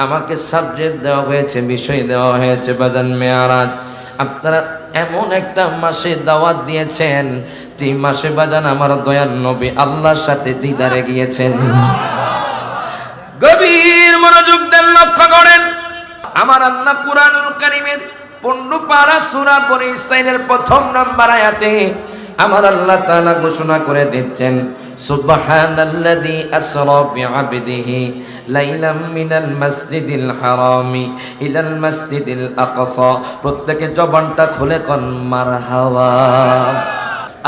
আমাকে সাবজেক্ট দেওয়া হয়েছে, বিষয় দেওয়া হয়েছে বাজান মেয়ারাজ। আপনারা এমন একটা মাসে দাওয়াত দিয়েছেন যে মাসে বাজান আমার দয়াল নবী আল্লাহর সাথে দিদারে গিয়েছেন। গভীর মনোযোগ দেন, লক্ষ্য করেন। আমার আল্লাহ কুরআনুল কারীমের 15 পারা সূরা বনী ইসরাঈলের প্রথম নাম্বার আয়াতে আমার আল্লাহ তাআলা ঘোষণা করে দিচ্ছেন, সুবহানাল্লাযী আসরা বিআবদিহি লাইলাম মিনাল মাসজিদিল হারামি ইলাল মাসজিদিল আকসা। প্রত্যেকে জবানটা খুলে কোন মারহাবা।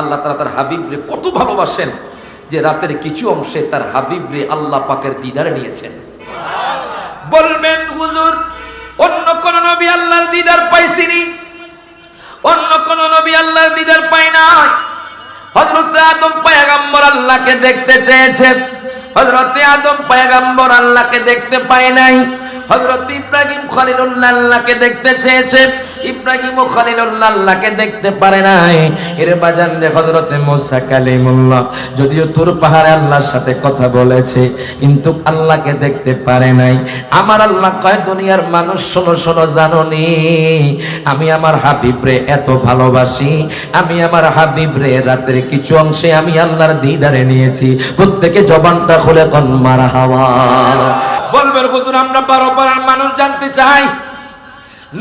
আল্লাহ তাআলা তার হাবিবকে কত ভালোবাসেন যে রাতের কিছু অংশে তার হাবিবকে আল্লাহ পাকের দিদারে নিয়েছেন। বলবেন হুজুর অন্য কোন নবী আল্লাহর দিদার পাইছিনি? অন্য কোন নবী আল্লাহর দিদার পায় নাই। হযরত আদম পয়গম্বর আল্লাহকে দেখতে চেয়েছে, হযরত আদম পয়গম্বর আল্লাহকে দেখতে পায় নাই। হযরত ইব্রাহিম খলিলুল্লাহ আল্লাহকে দেখতে চেয়েছে, ইব্রাহিম ও খলিলুল্লাহ আল্লাহকে দেখতে পারে নাই। এর বাজান রে হযরত মুসা কালিমুল্লাহ যদিও তুর পাহাড়ে আল্লাহর সাথে কথা বলেছে কিন্তু আল্লাহকে দেখতে পারে নাই। আমার আল্লাহ কয় দুনিয়ার মানুষ শোনো শোনো, জানোনি আমি আমার হাবিবরে এত ভালোবাসি, আমি আমার হাবিবরে রাতের কিছু অংশে আমি আল্লাহর দিদারে নিয়েছি। প্রত্যেকে জবানটা খুলে কোন মারহাবা। বলবেন হুজুর আমরা 12 পাড়ার মানুষ জানতে চাই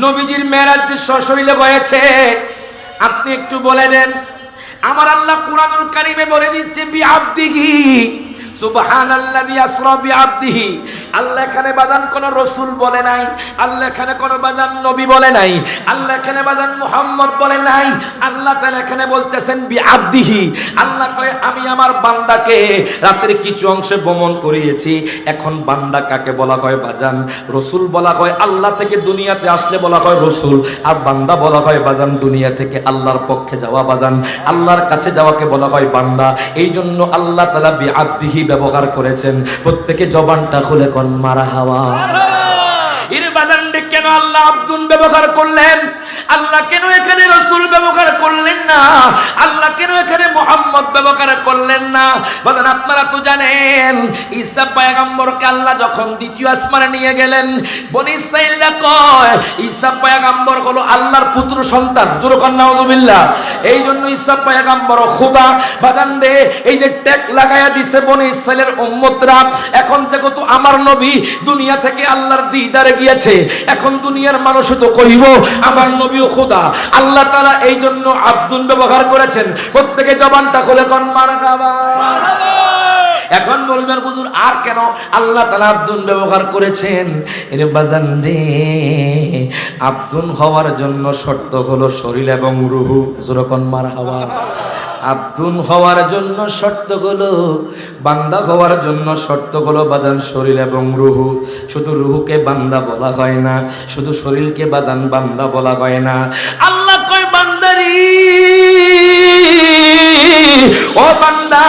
নবীজির মেরাজ যে সশরীরে হয়েছে আপনি একটু বলে দেন। আমার আল্লাহ কুরআনুল কারীমে বলে দিচ্ছে বিআবদিহি, সুবহানাল্লাযী আসরা বিআবদিহি। আল্লাহ এখানে বাজান কোন রাসূল বলে নাই, আল্লাহ এখানে কোন বাজান নবী বলে নাই, আল্লাহ এখানে বাজান মুহাম্মদ বলে নাই। আল্লাহ তাআলা এখানে বলতেছেন বিআবদিহি। আল্লাহ কয় আমি আমার বান্দাকে রাতের কিছু অংশে ভ্রমণ করিয়েছি। এখন বান্দা কাকে বলা হয় বাজান? রাসূল বলা হয় আল্লাহ থেকে দুনিয়াতে আসলে বলা হয় রাসূল, আর বান্দা বলা হয় বাজান দুনিয়া থেকে আল্লাহর পক্ষে যাওয়া বাজান, আল্লাহর কাছে যাওয়াকে বলা হয় বান্দা। এই জন্য আল্লাহ তাআলা বিআবদিহি ব্যবহার করেছেন। প্রত্যেকে জবানটা খুলে কোন মারহাবা। এর বাজান কেন আল্লাহ আব্দুন ব্যবহার করলেন? আল্লাহ কেন এখানে রাসূল ব্যবহার করলেন না? আল্লাহ কেন এখানে মুহাম্মদ ব্যবহার করলেন না? বাজান আপনারা তো জানেন ঈসা পয়গম্বরকে আল্লাহ যখন দ্বিতীয় আসমানে নিয়ে গেলেন, বনী ইসরাঈলরা কয় ঈসা পয়গম্বর হলো আল্লাহর পুত্র সন্তান। জোরে কর নাউজুবিল্লাহ। এই জন্য ঈসা পয়গম্বর খোদা। বাজান রে এই যে ট্যাগ লাগায়া দিছে বনী ইসরাঈলের উম্মতরা, এখন যেহেতু আমার নবী দুনিয়া থেকে আল্লাহর দিদারে গিয়েছে, এখন দুনিয়ার মানুষ তো কইব আমার নবীও খোদা। আল্লাহ তাআলা এই জন্য আব্দুন ব্যবহার করেছেন। প্রত্যেকে জবানটা খুলে কোন মারহাবা। এখন বলবেন হুজুর আর কেন আল্লাহ তাআলা আব্দুন ব্যবহার করেছেন? এর বাজান রে আব্দুন হওয়ার জন্য শর্ত হলো শরীর এবং রূহ। জোরে কোন মারহাবা। আব্দুন হওয়ার জন্য শর্ত হলো, বান্দা হওয়ার জন্য শর্ত হলো বাজান শরীর এবং রূহ। শুধু রূহকে বান্দা বলা হয় না, শুধু শরীরকে বাজান বান্দা বলা হয় না। আল্লাহ কয় বান্দারি ও বান্দা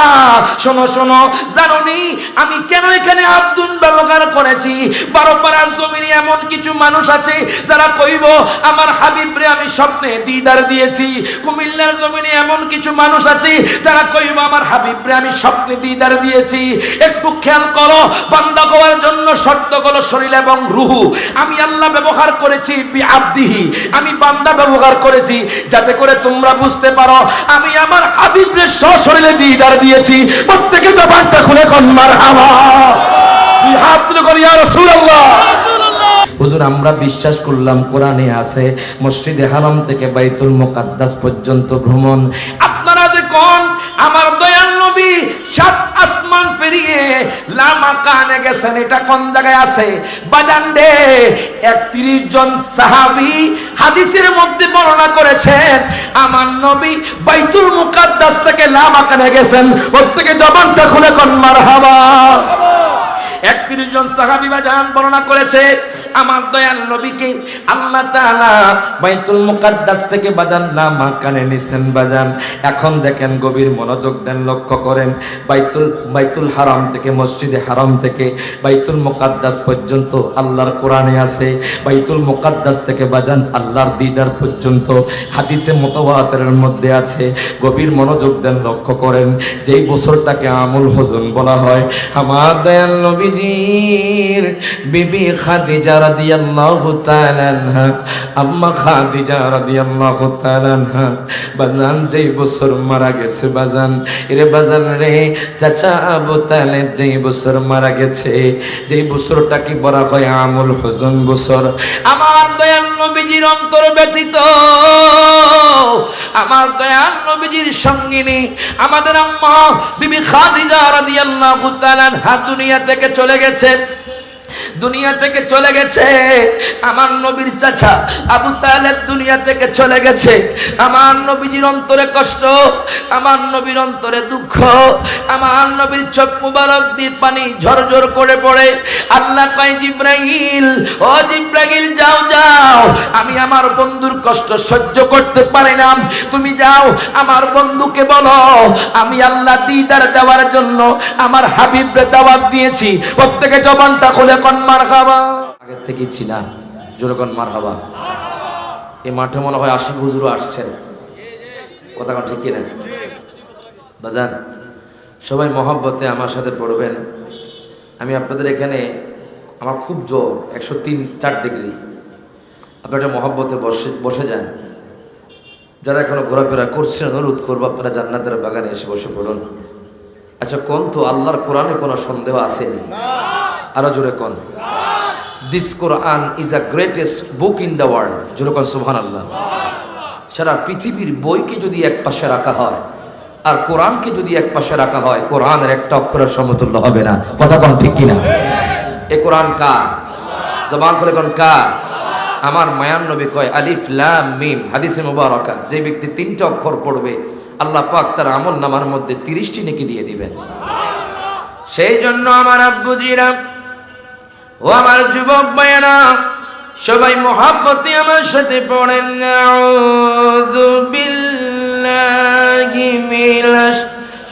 শোনো শোনো, জানোনি আমি কেন এখানে আব্দুন ব্যবহার করেছি? 12 পাড়ার জমিনে এমন কিছু মানুষ আছে যারা কইব আমার হাবিবরে আমি স্বপ্নে দিদার দিয়েছি। কুমিল্লার জমিনে এমন কিছু মানুষ আছে যারা কইব আমার হাবিবরে আমি স্বপ্নে দিদার দিয়েছি। একটু খেয়াল করো, বান্দা হওয়ার জন্য শর্ত হলো শরীর এবং রূহ। আমি আল্লাহ ব্যবহার করেছি বিআবদিহি, আমি বান্দা ব্যবহার করেছি যাতে করে তোমরা বুঝতে পারো আমি আমার হাবিবরে সশরীরে দিদার দিয়েছি। প্রত্যেকে জবানটা খুলে কোন মারহাবা। দুই হাত তুলে কোন ইয়া রাসূলুল্লাহ। হুজুর আমরা বিশ্বাস করলাম কোরআনে আছে মসজিদে হারাম থেকে বাইতুল মুকাদ্দাস পর্যন্ত ভ্রমণ। আপনারা যে কোন আমার দয়াল নবী 7 আসমান পেরিয়ে লামাকানে গেছেন, এটা কোন জায়গায় আছে? বাজান রে 31 জন সাহাবী হাদিসের মধ্যে বর্ণনা করেছেন আমার নবী বাইতুল মুকাদ্দাস থেকে লামাকানে গেছেন। প্রত্যেকে জবানটা খুলে কোন মারহাবা। 31 জন সাহাবী বাজান বর্ণনা করেছে আমার দয়াল নবীকে আল্লাহ তাআলা বাইতুল মুকাদ্দাস থেকে বাজান লামাকানে নিছেন বাজান। এখন দেখেন গভীর মনোযোগ দেন, লক্ষ্য করেন। বাইতুল হারাম থেকে মসজিদে হারাম থেকে বাইতুল মুকাদ্দাস পর্যন্ত আল্লাহর কোরআনে আছে, বাইতুল মুকাদ্দাস থেকে বাজান আল্লাহর দিদার পর্যন্ত হাদিসে মুতাওয়াতিরের মধ্যে আছে। গভীর মনোযোগ দেন, লক্ষ্য করেন। যেই বছরটাকে আমুল হুজন বলা হয় আমার দয়াল নবী নবীজির বিবি খাদিজা রাদিয়াল্লাহু তাআলা আনহা, আম্মা খাদিজা রাদিয়াল্লাহু তাআলা আনহা বাজান যেই বছর মারা গেছে বাজান, এরে বাজান রে চাচা আবু তালেব যেই বছর মারা গেছে, যেই বছরটাকে বলা হয় আমুল হুজন বছর, আমার দয়াল নবীজির অন্তর ব্যতীত আমার দয়াল নবীজির সঙ্গিনী আমাদের আম্মা বিবি খাদিজা রাদিয়াল্লাহু তাআলা আনহা দুনিয়া থেকে চলে গেছে, দুনিয়া থেকে চলে গেছে। আমার নবীর চাচা আবু তালেব দুনিয়া থেকে চলে গেছে। আমার নবীজির অন্তরে কষ্ট, আমার নবীর অন্তরে দুঃখ, আমার নবীর চোখ মুবারক দিয়ে পানি ঝরঝর করে পড়ে। আল্লাহ কয় জিব্রাইল, ও জিব্রাইল যাও যাও, আমি আমার বন্ধুর কষ্ট সহ্য করতে পারি না, তুমি যাও আমার বন্ধুকে বলো আমি আল্লাহ দিদার দেওয়ার জন্য আমার হাবিবকে দাওয়াত দিয়েছি। প্রত্যেকে জবানটা খুলে কোন মারহাবা। আগে থেকে ছিলা জোরে কোন মারহাবা। এই মাঠে মনে হয় আশিক হুজুরও আসছেন, কথা কোন ঠিক কিনা বাজান? সবাই মহব্বতে আমার সাথে পড়বেন। আমি আপনাদের এখানে আমার খুব জোর 103-4 ডিগ্রি, আপনারা মহব্বতে বসে যান। যারা এখনো ঘোরাফেরা করছেন অনুরোধ করবো আপনারা জান্নাতের বাগানে এসে বসে পড়ুন। আচ্ছা কোন তো আল্লাহর কোরআনে কোনো সন্দেহ আসেনি? আরো জোরে কোন। This Quran is a greatest book in the world. জোরে কোন সুবহানাল্লাহ। সারা পৃথিবীর বইকে যদি এক পাশে রাখা হয় আর কোরআনকে যদি এক পাশে রাখা হয়, কোরআনের একটা অক্ষরের সমতুল্য হবে না। কথা কোন ঠিক কিনা? এ কোরআন কার? জবান করে কোন কার? আমার মায়ান নবী কয় আলিফ লাম মিম, হাদিসে মুবারাকা, যে ব্যক্তি 3টা অক্ষর পড়বে আল্লাহ পাক তার আমল নামার মধ্যে 30টি নেকি দিয়ে দিবেন। সেই জন্য আমার আব্বুজিরা ও আমার যুবক ভাইয়েরা সবাই মুহাব্বতে আমার সাথে পড়েন আউযু বিল্লাহি মিনাশ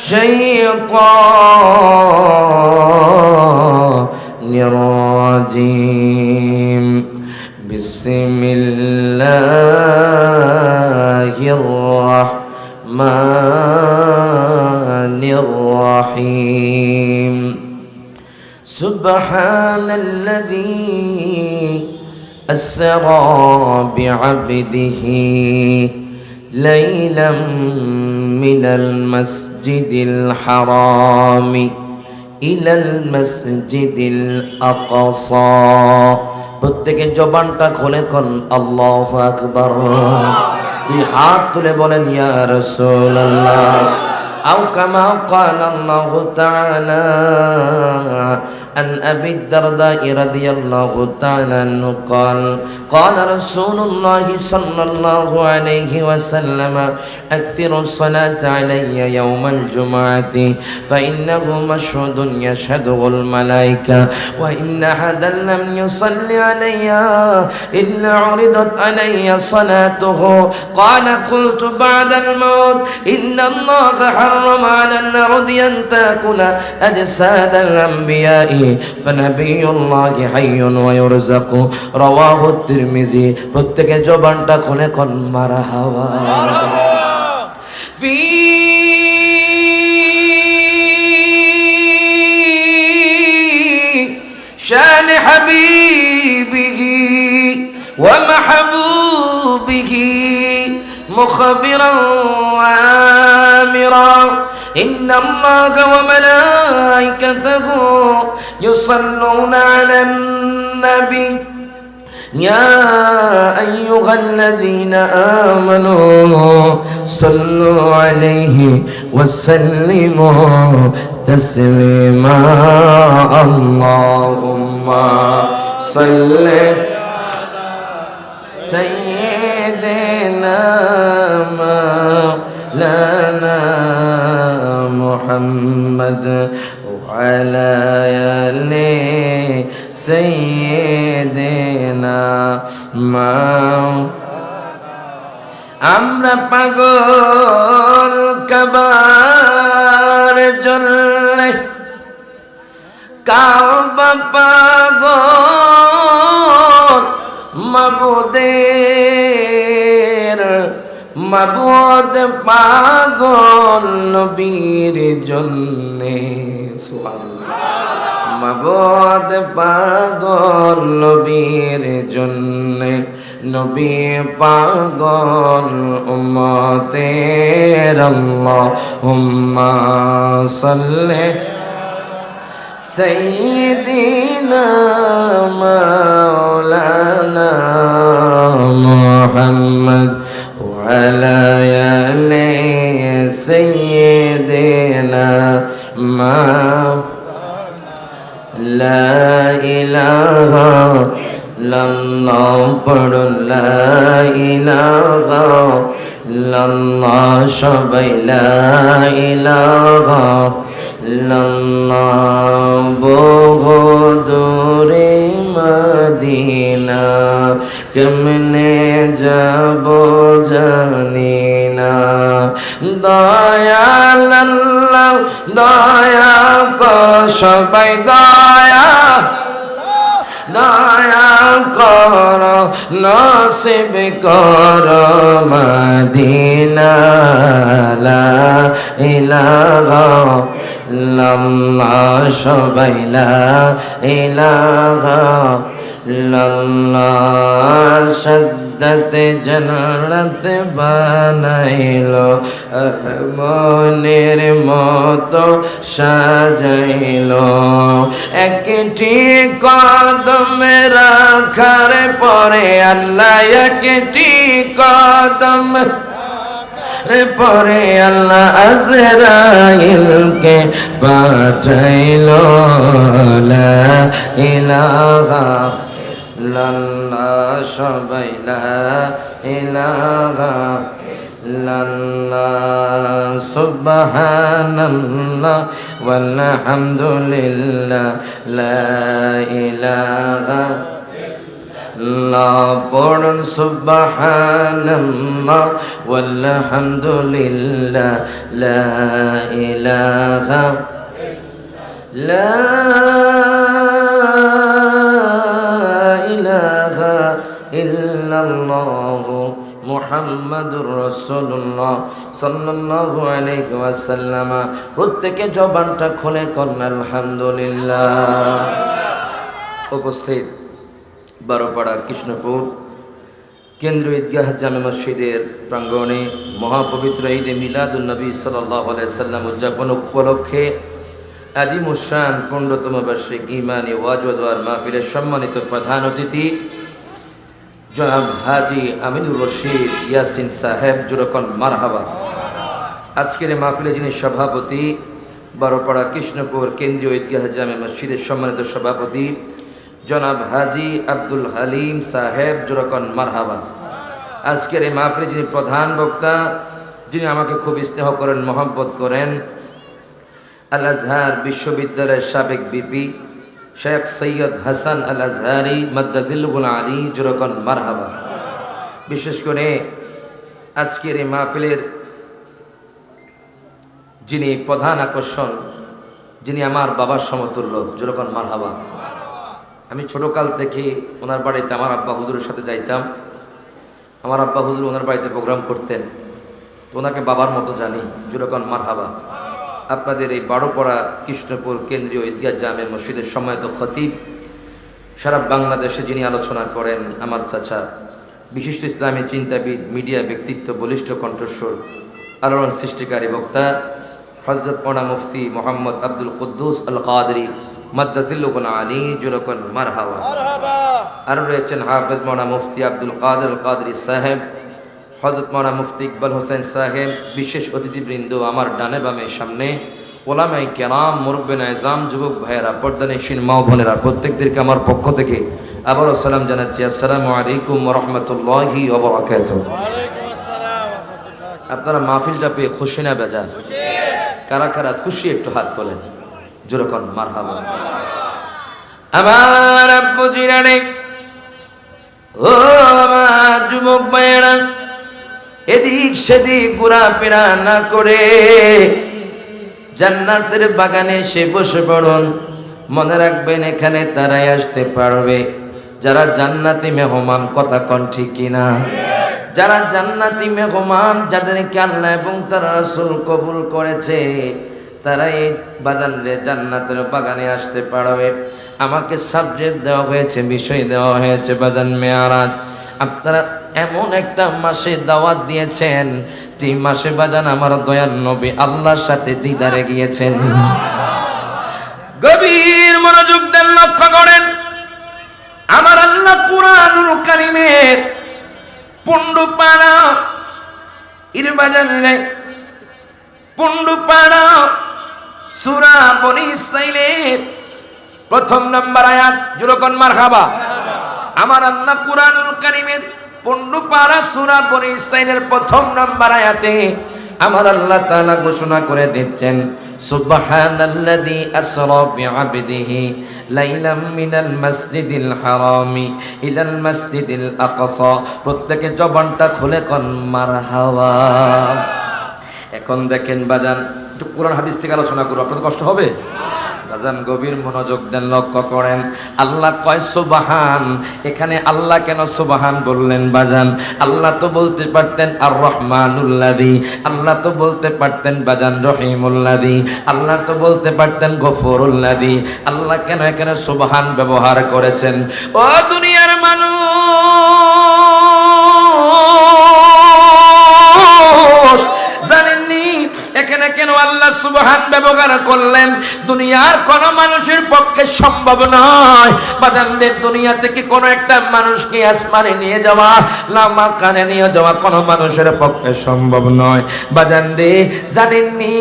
শাইতানির রাজিম বিসমিল্লাহির রাহমানির রহিম সুবহানাল্লাযী আসরা বিআবদিহি লাইলাম মিনাল মাসজিদিল হারামি ইলাল মাসজিদিল আকসা। প্রত্যেকে জবানটা খুলে কোন আল্লাহু আকবার। দুই হাত তুলে বলেন ইয়া রাসূলুল্লাহ। أو كما قال الله تعالى عن أبي الدرداء رضي الله تعالى عنه قال قال رسول الله صلى الله عليه وسلم أكثروا الصلاة علي يوم الجمعة فإنه مشهود يشهده الملائكة وإن أحدا لم يصلي علي إلا عرضت علي صلاته قال قلت بعد الموت إن الله حرم على الأرض أن تأكل أجساد الأنبياء فنبي الله حي ويرزق رواه الترمذي। প্রত্যেকে জবানটা খুলে কোন মারহাবা। في شان حبيبه ومحبوبه مخبرا وآمرا إن الله وملائكته يصلون على النبي يا أيها الذين آمنوا صلوا عليه وسلموا تسليما اللهم صل سيدنا مولانا محمد وعلى آل سيدنا আমরা পাগল কাবার জন্য কাবা পাগল মাবুদের মাবুদ পাগল নবীর জন্যে সুবহানাল্লাহ মাবুদ পাগল নবীর জন্যে, নবী পাগল উম্মতের। আল্লাহুম্মা সাল্লি সাইয়্যিদিনা মাওলানা মুহাম্মদ ওয়া আলা আলি সাইয়্যিদিনা লা ইলাহা ইল্লাল্লাহ পড়ুন, লা ইলাহা ইল্লাল্লাহ সবাই, লা ইলাহা ইল্লাল্লাহ। বহু দূরে মদিনা কেমনে যাব জানি না, দয়াল আল্লাহ দয়া কর সবাই, দয়া কর নসিব কর মদিনা, লা ইলাহা ইল্লাল্লাহ সবাই, লা ইলাহা ইল্লাল্লাহ। শাদ্দাত জান্নাত বানাইলো, মনের মতো সাজাইলো, একটি কদম রাখার পরে আল্লাহ, একটি কদম পরে আল্লাহ আজরাইলকে পাঠাইলো, লা ইলাহা ইল্লাল্লাহ সবাই, লা ইলাহা ইল্লাল্লাহ। সুবহানাল্লাহ ওয়ালহামদুলিল্লাহ, লা ইলাহা ইল্লাল্লাহ পড়ুন, সুবহানাল্লাহ ওয়ালহামদুলিল্লাহ, লা ইলাহা লা ইলাহা ইল্লাল্লাহ মুহাম্মাদুর রাসূলুল্লাহ সাল্লাল্লাহু আলাইহি ওয়াসাল্লাম। প্রত্যেকে জবানটা খুলে কন্যা আলহামদুলিল্লাহ। উপস্থিত বারোপাড়া কৃষ্ণপুর কেন্দ্রীয় ঈদগাহ জামে মসজিদের প্রাঙ্গণে মহাপবিত্র ঈদে মিলাদুন নবী সাল্লাল্লাহু আলাইহি সাল্লাম উদযাপন উপলক্ষে আজিমুশান 15তম বার্ষিক ঈমানী ওয়াজ ওয়া দুআর মাহফিলের সম্মানিত প্রধান অতিথি জনাব হাজী আমিনুর রশিদ ইয়াসিন সাহেব, জুরকন মারহাবা। আজকের এই মাহফিলে যিনি সভাপতি, বারোপাড়া কৃষ্ণপুর কেন্দ্রীয় ঈদগাহ জামে মসজিদের সম্মানিত সভাপতি জনাব হাজী আব্দুল হালিম সাহেব, জুরকন মারহাবা। আজকের এই মাহফিলে যিনি প্রধান বক্তা, যিনি আমাকে খুব স্নেহ করেন, মহব্বত করেন, আল আজহার বিশ্ববিদ্যালয়ের সাবেক বিপি শেখ সৈয়দ হাসান আল আজহারি মাদ্দাজিল্লুল আলী, জুরকন মারহাবা। বিশেষ করে আজকের এই মাহফিলের যিনি প্রধান আকর্ষণ, যিনি আমার বাবার সমতুল্য, জুরকন মারহাবা। আমি ছোটকাল থেকে ওনার বাড়িতে আমার আব্বা হুজুরের সাথে যাইতাম। আমার আব্বা হুজুর ওনার বাড়িতে প্রোগ্রাম করতেন, তো ওনাকে বাবার মতো জানি, জুরকন মারহাবা। আপনাদের এই বারোপাড়া কৃষ্ণপুর কেন্দ্রীয় ঈদগাহ জামে মসজিদের সম্মানিত খতিব, সারা বাংলাদেশে যিনি আলোচনা করেন, আমার চাচা, বিশিষ্ট ইসলামী চিন্তাবিদ, মিডিয়া ব্যক্তিত্ব, বলিষ্ঠ কণ্ঠস্বর, আলোড়ন সৃষ্টিকারী বক্তা হযরত মৌলানা মুফতি মোহাম্মদ আব্দুল কুদ্দুস আল কাদরি মাদ্দাজিল্লুল আলী, জুরকন মারহাবা। আরও রয়েছেন হাফেজ মৌলানা মুফতি আব্দুল কাদের আল কাদরি সাহেব, হযরত মৌলানা মুফতি ইকবাল হোসেন সাহেব, বিশেষ অতিথিবৃন্দ আমার ডানে বামে সামনে, ওলামায়ে কেরাম, মুরব্বিন আযম, যুবক ভাইয়েরা, পর্দানিশীন মা বোনেরা, প্রত্যেকদেরকে আমার পক্ষ থেকে আবারও সালাম জানাচ্ছি, আসসালামু আলাইকুম ওয়া রাহমাতুল্লাহি ওয়া বারাকাতুহু। আপনারা মাহফিলটা পেয়ে খুশি না বেজার? কারা কারা খুশি একটু হাত তোলেন, জোরকন মারহাবা। আমার আব্বু জিরানে, ও আমার যুবক ভাইয়েরা, এদিক সেদিক ঘোরাফেরা না করে জান্নাতের বাগানে এসে বসে পড়ুন। মনে রাখবেন, এখানে তারাই আসতে পারবে যারা জান্নাতি মেহমান। কথা কোন ঠিক কিনা? যারা জান্নাতি মেহমান, যাদেরকে আল্লাহ এবং তার রাসূল কবুল করেছে, তারা এই বাজারে জান্নাতের বাগানে আসতে পারবে। আমাকে সাবজেক্ট দেওয়া হয়েছে, বিষয় দেওয়া হয়েছে বাজান মেয়ারাজ। আপনারা এমন একটা মাসে দাওয়াত দিয়েছেন যে মাসে বাজান আমার দয়াল নবী আল্লাহর সাথে দিদারে গিয়েছেন। গভীর মনোযোগ দেন, লক্ষ্য করেন। আমার আল্লাহ কুরআনুল কারীমের পুন্ডুপাড়া ইরবাজানে পুন্ডুপাড়া সূরা বনী ইসরাঈলের প্রথম নাম্বার আয়াত, জুরকন মারহাবা। আমার আল্লাহ কুরআনুল কারীমের পুন্ডুপাড়া সূরা বনী ইসরাঈলের প্রথম নাম্বার আয়াতে আমার আল্লাহ তাআলা ঘোষণা করে দিচ্ছেন, সুবহানাল্লাযী আসরা বিআবদিহি লাইলাম মিনাল মাসজিদিল হারামি ইলাল মাসজিদিল আকসা। প্রত্যেকে জবানটা খুলে কোন মারহাবা। এখন দেখেন বাজান, একটু কোরআন হাদিস থেকে আলোচনা করব, আপনাদের কষ্ট হবে বাজান। গভীর মনোযোগ দেন, লক্ষ্য করেন। আল্লাহ কয় সুবহান, এখানে আল্লাহ কেন সুবহান বললেন বাজান? আল্লাহ তো বলতে পারতেন আর রহমানুল্লাযী, আল্লাহ তো বলতে পারতেন বাজান রহিমুল্লাযী, আল্লাহ তো বলতে পারতেন গফুরুল্লাযী। আল্লাহ কেন এখানে সুবহান ব্যবহার করেছেন? ও দুনিয়ার মানুষ, জানেননি এখানে কেন আল্লাহ সুবহান ব্যবহার করলেন? দুনিয়ার কোন মানুষের পক্ষে সম্ভব নয় বাজানদের, দুনিয়া থেকে কোন একটা মানুষকে আসমানে নিয়ে যাওয়া, লামা কানে নিয়ে যাওয়া কোন মানুষের পক্ষে সম্ভব নয় বাজানরে, জানেননি?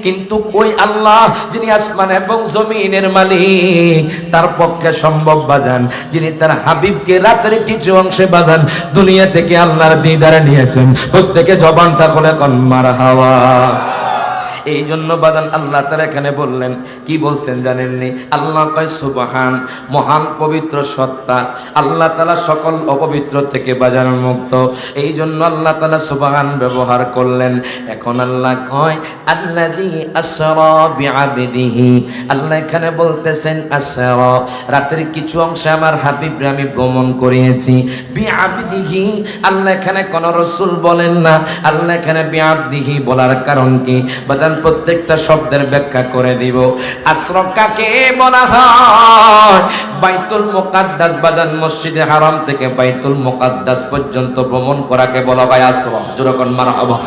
কিন্তু ওই আল্লাহ যিনি আসমান এবং জমিনের মালিক, তার পক্ষে সম্ভব বাজান, যিনি তার হাবিবকে রাতের কিছু অংশে বাজান দুনিয়া থেকে আল্লাহর দিদারে নিয়েছেন। প্রত্যেকে জবানটা খুলে কোন মারহাবা। এই জন্য বাজান আল্লাহ তাআলা এখানে বললেন, কি বলছেন জানেননি? আল্লাহ কয় সুবহান, মহান পবিত্র সত্তা, আল্লাহ তাআলা সকল অপবিত্র থেকে বাজান মুক্ত। এই জন্য আল্লাহ তাআলা সুবহান ব্যবহার করলেন। এখন আল্লাহ কয় আল্লাযী আসরা বিআবদিহি, আল্লাহ এখানে বলতেছেন আসরা, রাতের কিছু অংশে আমার হাবিবরে আমি ভ্রমণ করিয়েছি। বিআবদিহি, আল্লাহ এখানে কোন রাসূল বলেন না, আল্লাহ এখানে বিআবদিহি বলার কারণ কি বাজান? প্রত্যেকটা শব্দের ব্যাখ্যা করে দিব। আসরা কাকে বলা হয়? বাইতুল মুকাদ্দাস বাজান, মসজিদে হারাম থেকে বাইতুল মুকাদ্দাস পর্যন্ত ভ্রমণ করাকে বলা হয় আসরা। জোরকন মারহাবা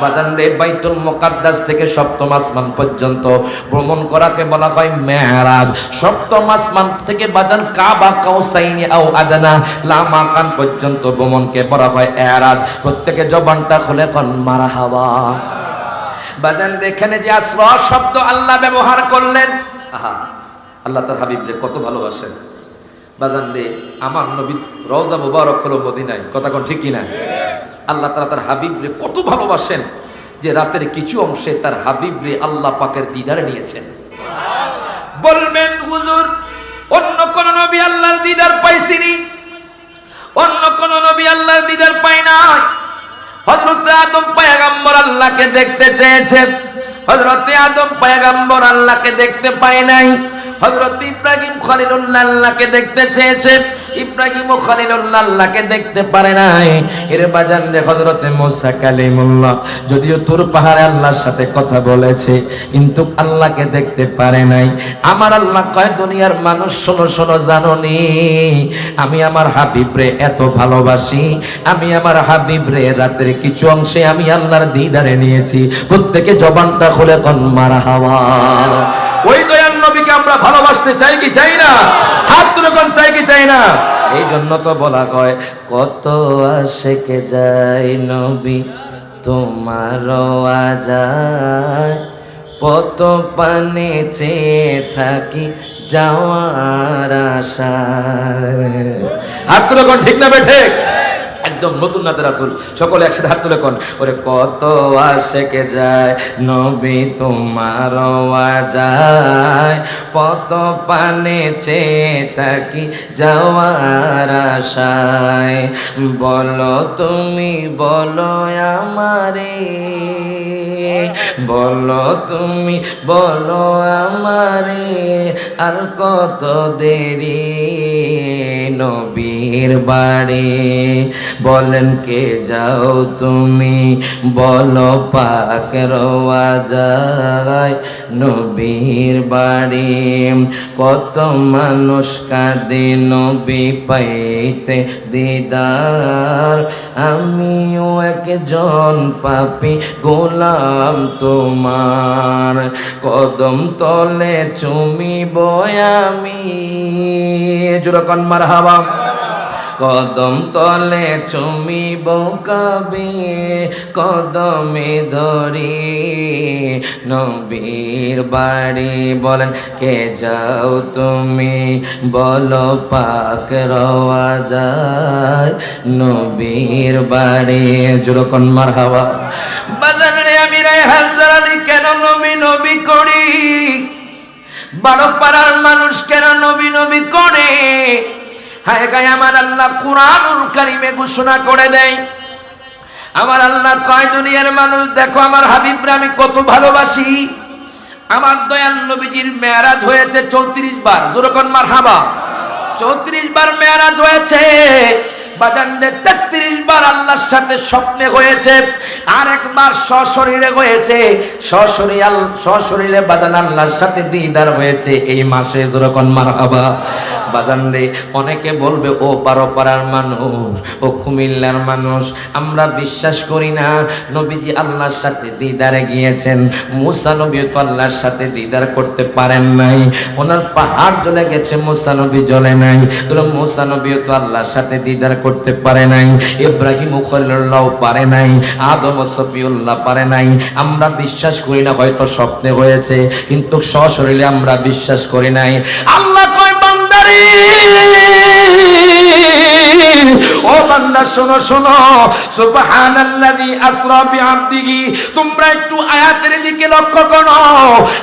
বাজান রে। বাইতুল মুকাদ্দাস থেকে সপ্তম আসমান পর্যন্ত ভ্রমণ করাকে বলা হয় মেরাজ। সপ্তম আসমান থেকে বাজান কাবা কাউসাইনি আও আদনা লা মাকান পর্যন্ত ভ্রমণকে বলা হয় এরাজ। প্রত্যেকে জবানটা খুলে কোন মারহাবা। বাজান এখানে যে আসরা শব্দ আল্লাহ ব্যবহার করলেন, আহা, আল্লাহ তার হাবিবকে কত ভালোবাসেন বাজান রে। আমার নবী রওজা মুবারক হলো মদিনায়, কথা কোন ঠিক কিনা? আল্লাহ তাআলা তার হাবিবকে কত ভালোবাসেন যে রাতের কিছু অংশে তার হাবিবকে আল্লাহ পাকের দিদারে নিয়েছেন। বলবেন হুজুর অন্য কোন নবী আল্লাহর দিদার পাইছিনি? অন্য কোন নবী আল্লাহর দিদার পায় নাই। হযরত আদম পয়গম্বর আল্লাহকে দেখতে চেয়েছে, হযরত আদম পয়গম্বর আল্লাহকে দেখতে পায় নাই। হযরত ইব্রাহিম খলিলুল্লাহ আল্লাহকে দেখতে চেয়েছে, ইব্রাহিম ও খলিলুল্লাহ আল্লাহকে দেখতে পারে নাই। এর বাজান রে হযরত মুসা কালিমুল্লাহ যদিও তুর পাহাড়ে আল্লাহর সাথে কথা বলেছে কিন্তু আল্লাহকে দেখতে পারে নাই। আমার আল্লাহ কয় দুনিয়ার মানুষ শোনো শোনো, জানোনি আমি আমার হাবিবরে এত ভালোবাসি, আমি আমার হাবিবরে রাতের কিছু অংশে আমি আল্লাহর দিদারে নিয়েছি। প্রত্যেকে জবানটা খুলে কোন মারহাবা। ওই দয়াল নবীকে আমরা ভালোবাসতে চাই কি চাই না? হাত তুলে কোন চাই কি চাই না? এই জন্য তো বলা হয় কত আশিকে যায় নবী তোমার আজায়, কত পানে চেয়ে থাকি যাওয়ার আশায়। হাত তুলে কোন ঠিক না বেঠে? একদম নতুন নাতে রাসূল, সকলে একসাথে হাত তুলে কোন ওরে কত আশিকে যায় নবী তোমার আজায়, কত পানে চেয়ে থাকি যাওয়ার আশায়। বলো তুমি বলো আমারে, বলো তুমি বলো আমারে আর কত দেরি নবীর বাড়ি। বলেন কে যাও তুমি, বলো পাক রওয়া যায় নবীর বাড়ি। কত মানুষ কাঁদে নবী পাইতে দিদার, আমিও একজন পাপী গোলাম তোমার। কদম তলে চুমিব আমি, জোরকন মারহাবা। কদম তলে চুমিব কবে, কদমে ধরি নবীর বাড়ি। বলেন কে যাও তুমি, বলো পাক রওয়া যায় নবীর বাড়ি। জোরকন মারহাবা। বাজারে আমি রায়হান জালালি কেন নবী নবী করি, বারো পাড়ার মানুষ কেন নবী নবী করে। হায় গায় আমার আল্লাহ কুরআনুল কারীমে ঘোষণা করে দেয়, আমার আল্লাহ কয় দুনিয়ার মানুষ দেখো আমার হাবিবরে আমি কত ভালোবাসি। আমার দয়াল নবীজির মেরাজ হয়েছে 34 বার। জোরকন মারহাবা। 34 বার মেরাজ হয়েছে। বাজানরে 33 বার আল্লাহর সাথে স্বপ্নে হয়েছে, আর একবার সশরীরে হয়েছে। সশরীরে বাজান আল্লাহর সাথে দিদার হয়েছে এই মাসে। জোরকন মারহাবা। বাজানরে অনেকে বলবে ও পাড়ার মানুষ, ও কুমিল্লার মানুষ, আমরা বিশ্বাস করি না নবীজি আল্লাহর সাথে দিদারে গিয়েছেন। মুসা নবী তো আল্লাহর সাথে দিদার করতে পারেন নাই, ওনার পাহাড় জ্বলে গেছে, মুসা নবী জ্বলে নাই। তো মুসা নবী তো আল্লাহর সাথে দিদার করতে পারে নাই, ইব্রাহিম খলিলুল্লাহ পারে নাই, আদম সফিউল্লাহ পারে নাই। আমরা বিশ্বাস করি না হয়তো স্বপ্নে হয়েছে, কিন্তু সশরীরে আমরা বিশ্বাস করি নাই। আল্লাহ কয় বান্দারে, ও বান্দা শোনো শোনো, সুবহানাল্লাযী আসরা বিআবদিহি। তোমরা একটু আয়াতের দিকে লক্ষ্য করো,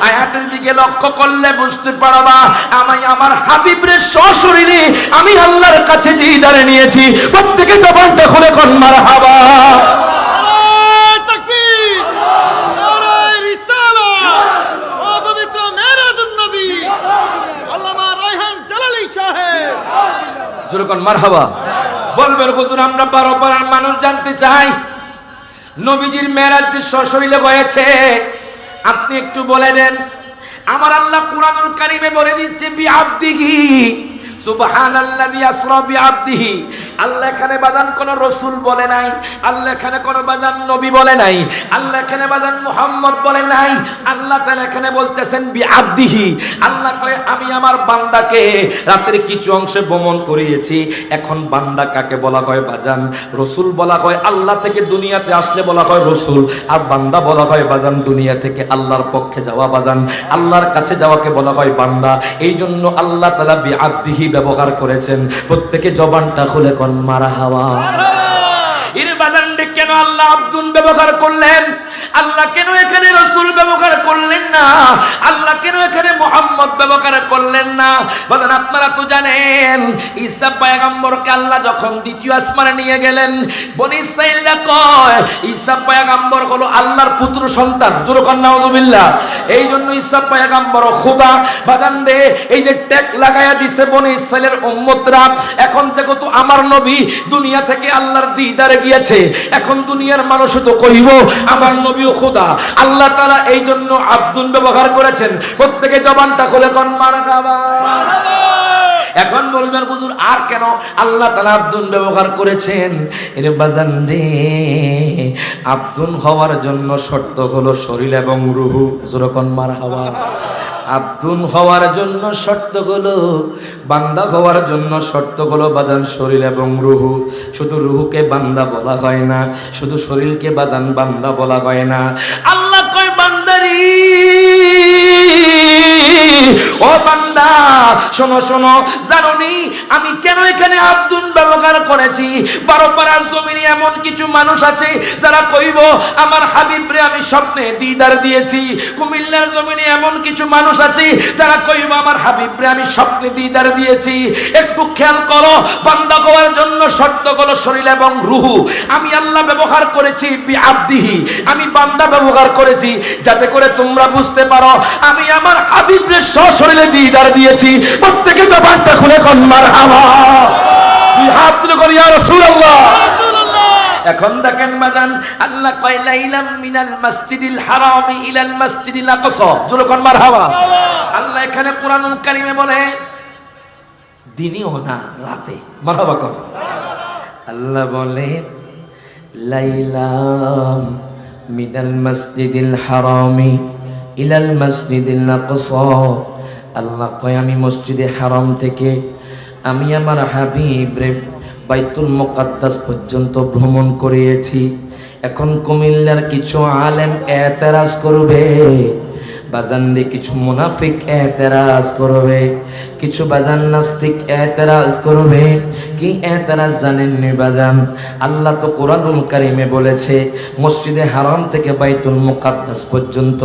আয়াতের দিকে লক্ষ্য করলে বুঝতে পারবা আমি আমার হাবিবরে সশরীরে আমি আল্লাহর কাছে দিদারে নিয়েছি। প্রত্যেকে জবানটা খুলে কোন মারহাবা। জোরকন মারহাবা। বলবেন হুজুর আমরা বারো পাড়ার মানুষ জানতে চাই নবীজির মেরাজ যে সশরীরে হয়েছে, আপনি একটু বলে দেন। আমার আল্লাহ কুরআনুল কারীমে বলে দিচ্ছে বিআবদিহি, সুবহানাল্লাযী আসরা বিআবদিহি। আল্লাহ এখানে বাজান কোন রাসূল বলে নাই, আল্লাহ এখানে কোন বাজান নবী বলে নাই, আল্লাহ এখানে বাজান মুহাম্মদ বলে নাই। আল্লাহ তাআলা এখানে বলতেছেন বিআবদিহি। আল্লাহ কয় আমি আমার বান্দাকে রাতের কিছু অংশে ভ্রমণ করিয়েছি। এখন বান্দা কাকে বলা হয় বাজান? রাসূল বলা হয় আল্লাহ থেকে দুনিয়াতে আসলে বলা হয় রাসূল, আর বান্দা বলা হয় বাজান দুনিয়া থেকে আল্লাহর পক্ষে যাওয়া বাজান, আল্লাহর কাছে যাওয়াকে বলা হয় বান্দা। এই জন্য আল্লাহ তাআলা বিআবদিহি ব্যবহার করেছেন। প্রত্যেকে জবানটা খুলে কোন মারহাবা। এর বাজানকে কেন আল্লাহ আব্দুন ব্যবহার করলেন? আল্লাহ কেন এখানে রাসূল ব্যবহার করলেন না? আল্লাহ কেন এখানে মুহাম্মদ ব্যবহার করলেন না? বাজান আপনারা তো জানেন ঈসা পয়গম্বরকে আল্লাহ যখন দ্বিতীয় আসমানে নিয়ে গেলেন, বনি ইসরাঈলরা কয় ঈসা পয়গম্বর হলো আল্লাহর পুত্র সন্তান। জোরে কর নাউজুবিল্লাহ। এই জন্য ঈসা পয়গম্বর খোদা। বাজান রে এই যে ট্যাগ লাগায়া দিছে বনি ইসরাঈলের উম্মতরা, এখন থেকে তো আমার নবী দুনিয়া থেকে আল্লাহর দিদারে গিয়েছে, এখন দুনিয়ার মানুষ তো কইব আমার নবীও খোদা। আল্লাহ তাআলা এই জন্য আব্দুন ব্যবহার করেছেন। প্রত্যেকে জবানটা খুলে কোন মারহাবা। এখন বলবেন হুজুর আর কেন আল্লাহ তাআলা আব্দুন ব্যবহার করেছেন? এর বাজান রে আব্দুন হওয়ার জন্য শর্ত হলো শরীর এবং রূহ। জোরে কোন মারহাবা। আব্দুন হওয়ার জন্য শর্ত হলো, বান্দা হওয়ার জন্য শর্ত হলো বাজান শরীর এবং রূহ। শুধু রূহকে বান্দা বলা হয় না, শুধু শরীরকে বাজান বান্দা বলা হয় না। আল্লাহ কয় বান্দারি, ও বান্দা শোনো শোনো, জানোনি আমি কেন এখানে আব্দুন ব্যবহার করেছি? বারো পাড়ার জমিনে এমন কিছু মানুষ আছে যারা কইব আমার হাবিবরে আমি স্বপ্নে দিদার দিয়েছি। কুমিল্লার জমিনে এমন কিছু মানুষ আছে যারা কইব আমার হাবিবরে আমি স্বপ্নে দিদার দিয়েছি। একটু খেয়াল করো, বান্দা হওয়ার জন্য শর্ত হলো শরীর এবং রূহ। আমি আল্লাহ ব্যবহার করেছি বিআবদিহি, আমি বান্দা ব্যবহার করেছি যাতে করে তোমরা বুঝতে পারো আমি আমার হাবিব হাবিবরে সশরীরে দিদার দিয়েছি। প্রত্যেকে জবানটা খুলে কোন মারহাবা, দুই হাত তুলে কোন ইয়া রাসূলুল্লাহ। এখন দেখেন বাজান, আল্লাহ কয় লাইলাম মিনাল মাসজিদিল হারামি ইলাল মাসজিদিল আকসা, জোরে কোন মারহাবা। আল্লাহ এখানে কুরআনুল কারীমে বলে দিনেও না রাতে, মারহাবা কোন। আল্লাহ বলে লাইলাম মিনাল মাসজিদিল হারামি ইলাল মাসজিদিল আকসা। আল্লাহ কয় আমি মসজিদে হারাম থেকে আমি আমার হাবিব রে বাইতুল মুকাদ্দাস পর্যন্ত ভ্রমণ করিয়েছি। এখন কুমিল্লার কিছু আলেম এতেরাজ করবে, বাজান রে কিছু মুনাফিক এতেরাজ করবে, কিছু বাজান নাস্তিক এতেরাজ করবে। কি এতেরাজ জানেন নি বাজান? আল্লাহ তো কোরআনুল কারীমে বলেছে মসজিদে হারাম থেকে বাইতুল মুকাদ্দাস পর্যন্ত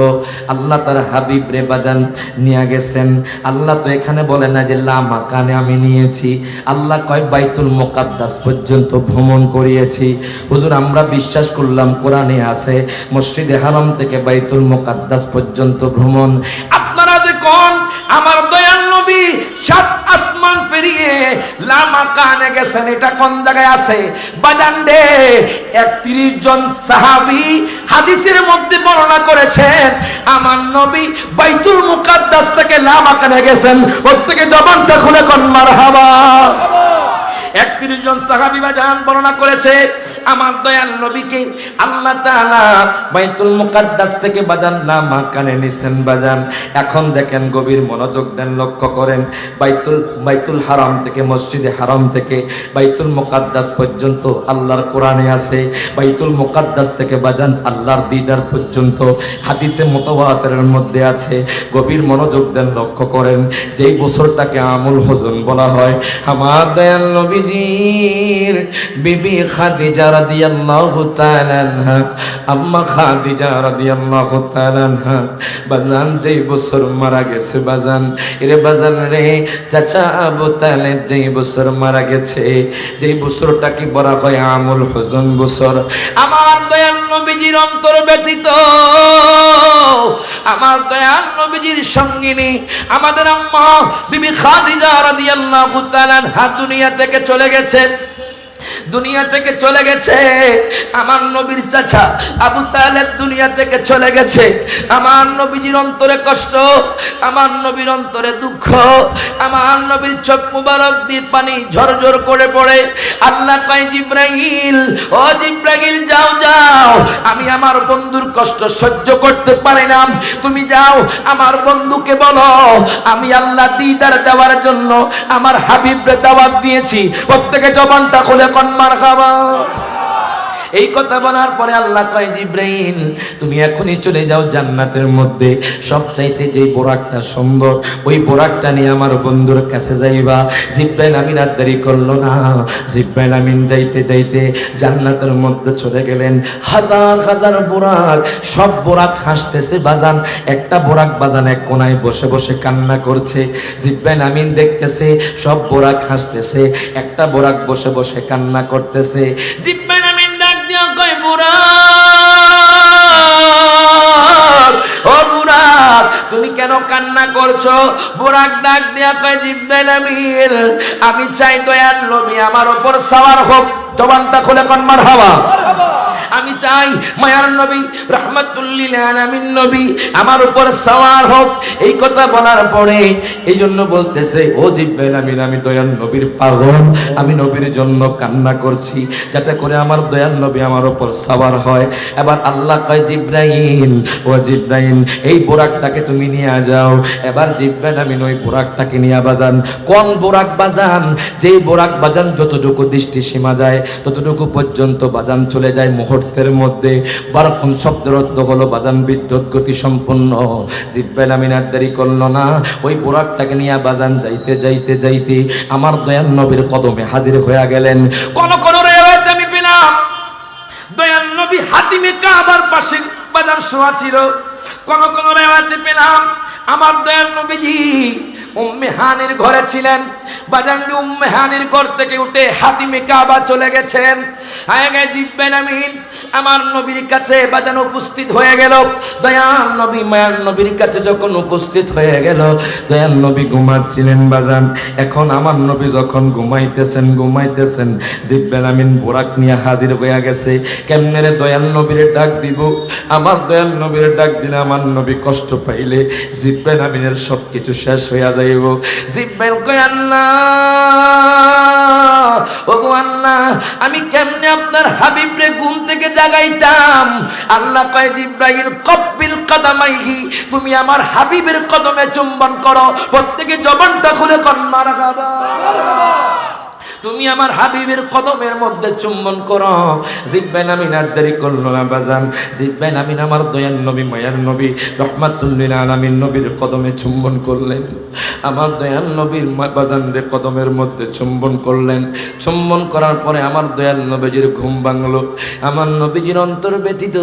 আল্লাহ তার হাবিব রে বাজান নিয়ে গেছেন। আল্লাহ তো এখানে বলে না যে লা মাকানে আমি নিয়েছি, আল্লাহ কয় বাইতুল মুকাদ্দাস পর্যন্ত ভ্রমণ করিয়েছি। হুজুর আমরা বিশ্বাস করলাম কোরআনে আছে মসজিদে হারাম থেকে বাইতুল মুকাদ্দাস পর্যন্ত ভ্রমণ। আপনারা যে কোন আমার দয়াল নবী সাত আসমান পেরিয়ে লা মাকানে গেছেন, এটা কোন জায়গায় আছে বাজান রে? 31 জন সাহাবী হাদিসের মধ্যে বর্ণনা করেছেন আমার নবী বাইতুল মুকাদ্দাস থেকে লা মাকানে গেছেন। প্রত্যেকে জবানটা খুলে কোন মারহাবা। 31 জন সাহাবী বাজান বর্ণনা করেছে আমার দয়াল নবীকে আল্লাহ তাআলা বাইতুল মুকাদ্দাস থেকে বাজান লা মাকানে নিছেন বাজান। এখন দেখেন গভীর মনোযোগ দেন, লক্ষ্য করেন বাইতুল হারাম থেকে মসজিদে হারাম থেকে বাইতুল মুকাদ্দাস পর্যন্ত আল্লাহর কোরআনে আছে বাইতুল মুকাদ্দাস থেকে বাজান আল্লাহর দিদার পর্যন্ত হাদিসে মুতাওয়াতিরের মধ্যে আছে। গভীর মনোযোগ দেন, লক্ষ্য করেন। যেই বছরটাকে আমুল হুজন বলা হয় আমার দয়াল নবী বিবি খাদিজা রাদিয়াল্লাহু তাআলা আনহা, আম্মা খাদিজা রাদিয়াল্লাহু তাআলা আনহা বাজান যেই বছর মারা গেছে বাজান, এরে বাজান রে চাচা আবু তালেব যেই বছর মারা গেছে, যেই বছরটাকে বলা হয় আমুল হুজন বছর, আমার দয়াল নবীজির অন্তর ব্যতীত আমার দয়াল নবীজির সঙ্গিনী আমাদের আম্মা বিবি খাদিজা রাদিয়াল্লাহু তাআলা আনহা দুনিয়া থেকে চলে গেছে। দুনিয়া থেকে চলে গেছে আমার নবীর চাচা আবু তালেব দুনিয়া থেকে চলে গেছে। আমার নবীজির অন্তরে কষ্ট, আমার নবীর অন্তরে দুঃখ, আমার নবীর চোখ মুবারক দিয়ে পানি ঝরঝর করে পড়ে। আল্লাহ কয় জিব্রাইল, ও জিব্রাইল যাও যাও, আমি আমার বন্ধুর কষ্ট সহ্য করতে পারি না, তুমি যাও আমার বন্ধুকে বলো আমি আল্লাহ দিদার দেওয়ার জন্য আমার হাবিবকে দাওয়াত দিয়েছি। প্রত্যেকে জবানটা খুলে কোন মারহাবা। এই কথা বলার পরে আল্লাহ কয় জিব্রাইল তুমি এখনই চলে যাও জান্নাতের মধ্যে সবচাইতে যে বোরাকটা সুন্দর ওই বোরাকটা নিয়ে আমার বন্ধুর কাছে যাইবা। জিব্রাইল আমিন আর দেরি করলো না, জিব্রাইল আমিন যাইতে যাইতে জান্নাতের মধ্যে চলে গেলেন। হাজার হাজার বোরাক, সব বোরাক হাসতেছে বাজান, একটা বোরাক বাজান এক কোনায় বসে বসে কান্না করছে। জিব্রাইল আমিন দেখতেছে সব বোরাক হাসতেছে, একটা বোরাক বসে বসে কান্না করতেছে। জিব্রাইল আমিন ও বুরাক তুমি কেন কান্না করছো? বুরাক ডাক দিয়া কয় জিব্রাইল আমিন আমি চাই দয়াল নবী আমার উপর সওয়ার হোক। জবানটা খুলে কোন মারহাবা। আমি চাই মায়ার নবী রাহমাতুল লিল আলামিন নবী আমার উপর সওয়ার হোক। এই কথা বলার পরে এই জন্য বলতেছে ও জিব্রাইল আমিন আমি দয়াল নবীর পাগল, আমি নবীর জন্য কান্না করছি যাতে করে আমার দয়াল নবী আমার উপর সওয়ার হয়। এবার আল্লাহ কয় জিব্রাইল, ও জিব্রাইল এই বোরাকটাকে তুমি নিয়ে যাও। এবার জিব্রাইল আমিন ওই বোরাকটাকে নিয়ে বাজান। কোন বোরাক বাজান? যেই বোরাক বাজান যতটুকু দৃষ্টি সীমা যায় ততটুকু পর্যন্ত বাজান চলে যায় মুহূর্তের মধ্যে। বারক্ষণ শব্দের অর্থ হলো বাজান বিদ্যুৎ গতি সম্পন্ন। জিব্রাইল আমিন আর দেরি করলো না, ওই বোরাকটাকে নিয়ে বাজান যাইতে যাইতে যাইতে আমার দয়াল নবীর কদমে হাজির হয়ে গেলেন। কোন কোন রিওয়ায়াতে আমি পেলাম দয়াল নবী হাতিমে কাবার পাশে বাজান শোয়া ছিল। কোন কোন রিওয়ায়াতে পেলাম আমার দয়াল নবীজি উম্মে হানির ঘরে ছিলেন। বাজানটি উম্মে হানির ঘর থেকে উঠে হাতিমে কাবা চলে গেছেন। আগে জিব্রাইল আমিন আমার নবীর কাছে বাজান উপস্থিত হয়ে গেল। দয়াল নবী মায়ার নবীর কাছে যখন উপস্থিত হয়ে গেল, দয়াল নবী ঘুমাচ্ছিলেন বাজান। এখন আমার নবী যখন ঘুমাইতেছেন জিব্রাইল আমিন বোরাক নিয়ে হাজির হয়ে গেছে। কেমনে রে দয়াল নবীর ডাক দিব? আমার দয়াল নবীর ডাক দিলে আমার নবী কষ্ট পাইলে জিব্রাইল আমিনের সবকিছু শেষ হইয়া যাইব। জিব্রাইল কয় আল্লাহ, ওগো আল্লাহ, আমি কেমনে আপনার হাবিবরে ঘুম থেকে জাগাইতাম? আল্লাহ কয় জিব্রাইল কব্বিল কদমাইহি, তুমি আমার হাবিবের কদমে চুম্বন করো। প্রত্যেকে জবানটা খুলে কোন মারহাবা। তুমি আমার হাবিবের কদমের মধ্যে চুম্বন করো। জিব্রাইল আমিন আর দেরি করলো না বাজান। জিব্রাইল আমিন আমার দয়াল নবী মায়ার নবী রহমাতুল লিল আলামিন নবীর কদমে চুম্বন করলেন। আমার দয়াল নবীর বাজানরে কদমের মধ্যে চুম্বন করলেন। চুম্বন করার পরে আমার দয়াল নবীজির ঘুম ভাঙলো। আমার নবীজির অন্তর ব্যথিত,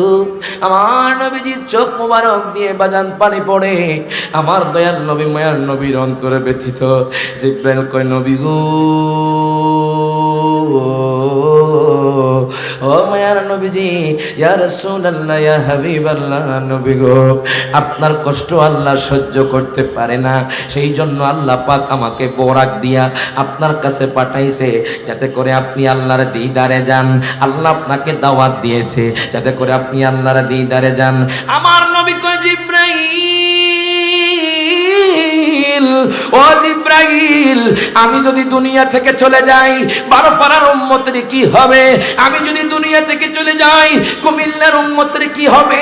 আমার নবীজির চোখ মোবারক দিয়ে বাজান পানি পড়ে। আমার দয়াল নবী মায়ার নবীর অন্তরে ব্যথিত। জিব্রাইল কয় নবী গো, ও মায়ার নবীজি, ইয়া রাসূলুল্লাহ, ইয়া হাবিবাল্লাহ, নবী গো, আপনার কষ্ট আল্লাহ সহ্য করতে পারে না, সেই জন্য আল্লাহ পাক আমাকে বোরাক দিয়া আপনার কাছে পাঠাইছে যাতে করে আপনি আল্লাহর দিদারে যান। আল্লাহ আপনাকে দাওয়াত দিয়েছে যাতে করে আপনি আল্লাহর দিদারে যান। আমার নবী কয় জিব্রাইল, ও জিব্রাইল, আমি যদি দুনিয়া থেকে চলে যাই 12 পাড়ার উম্মতের কি হবে? আমি যদি দুনিয়া থেকে চলে যাই কুমিল্লার উম্মতের কি হবে?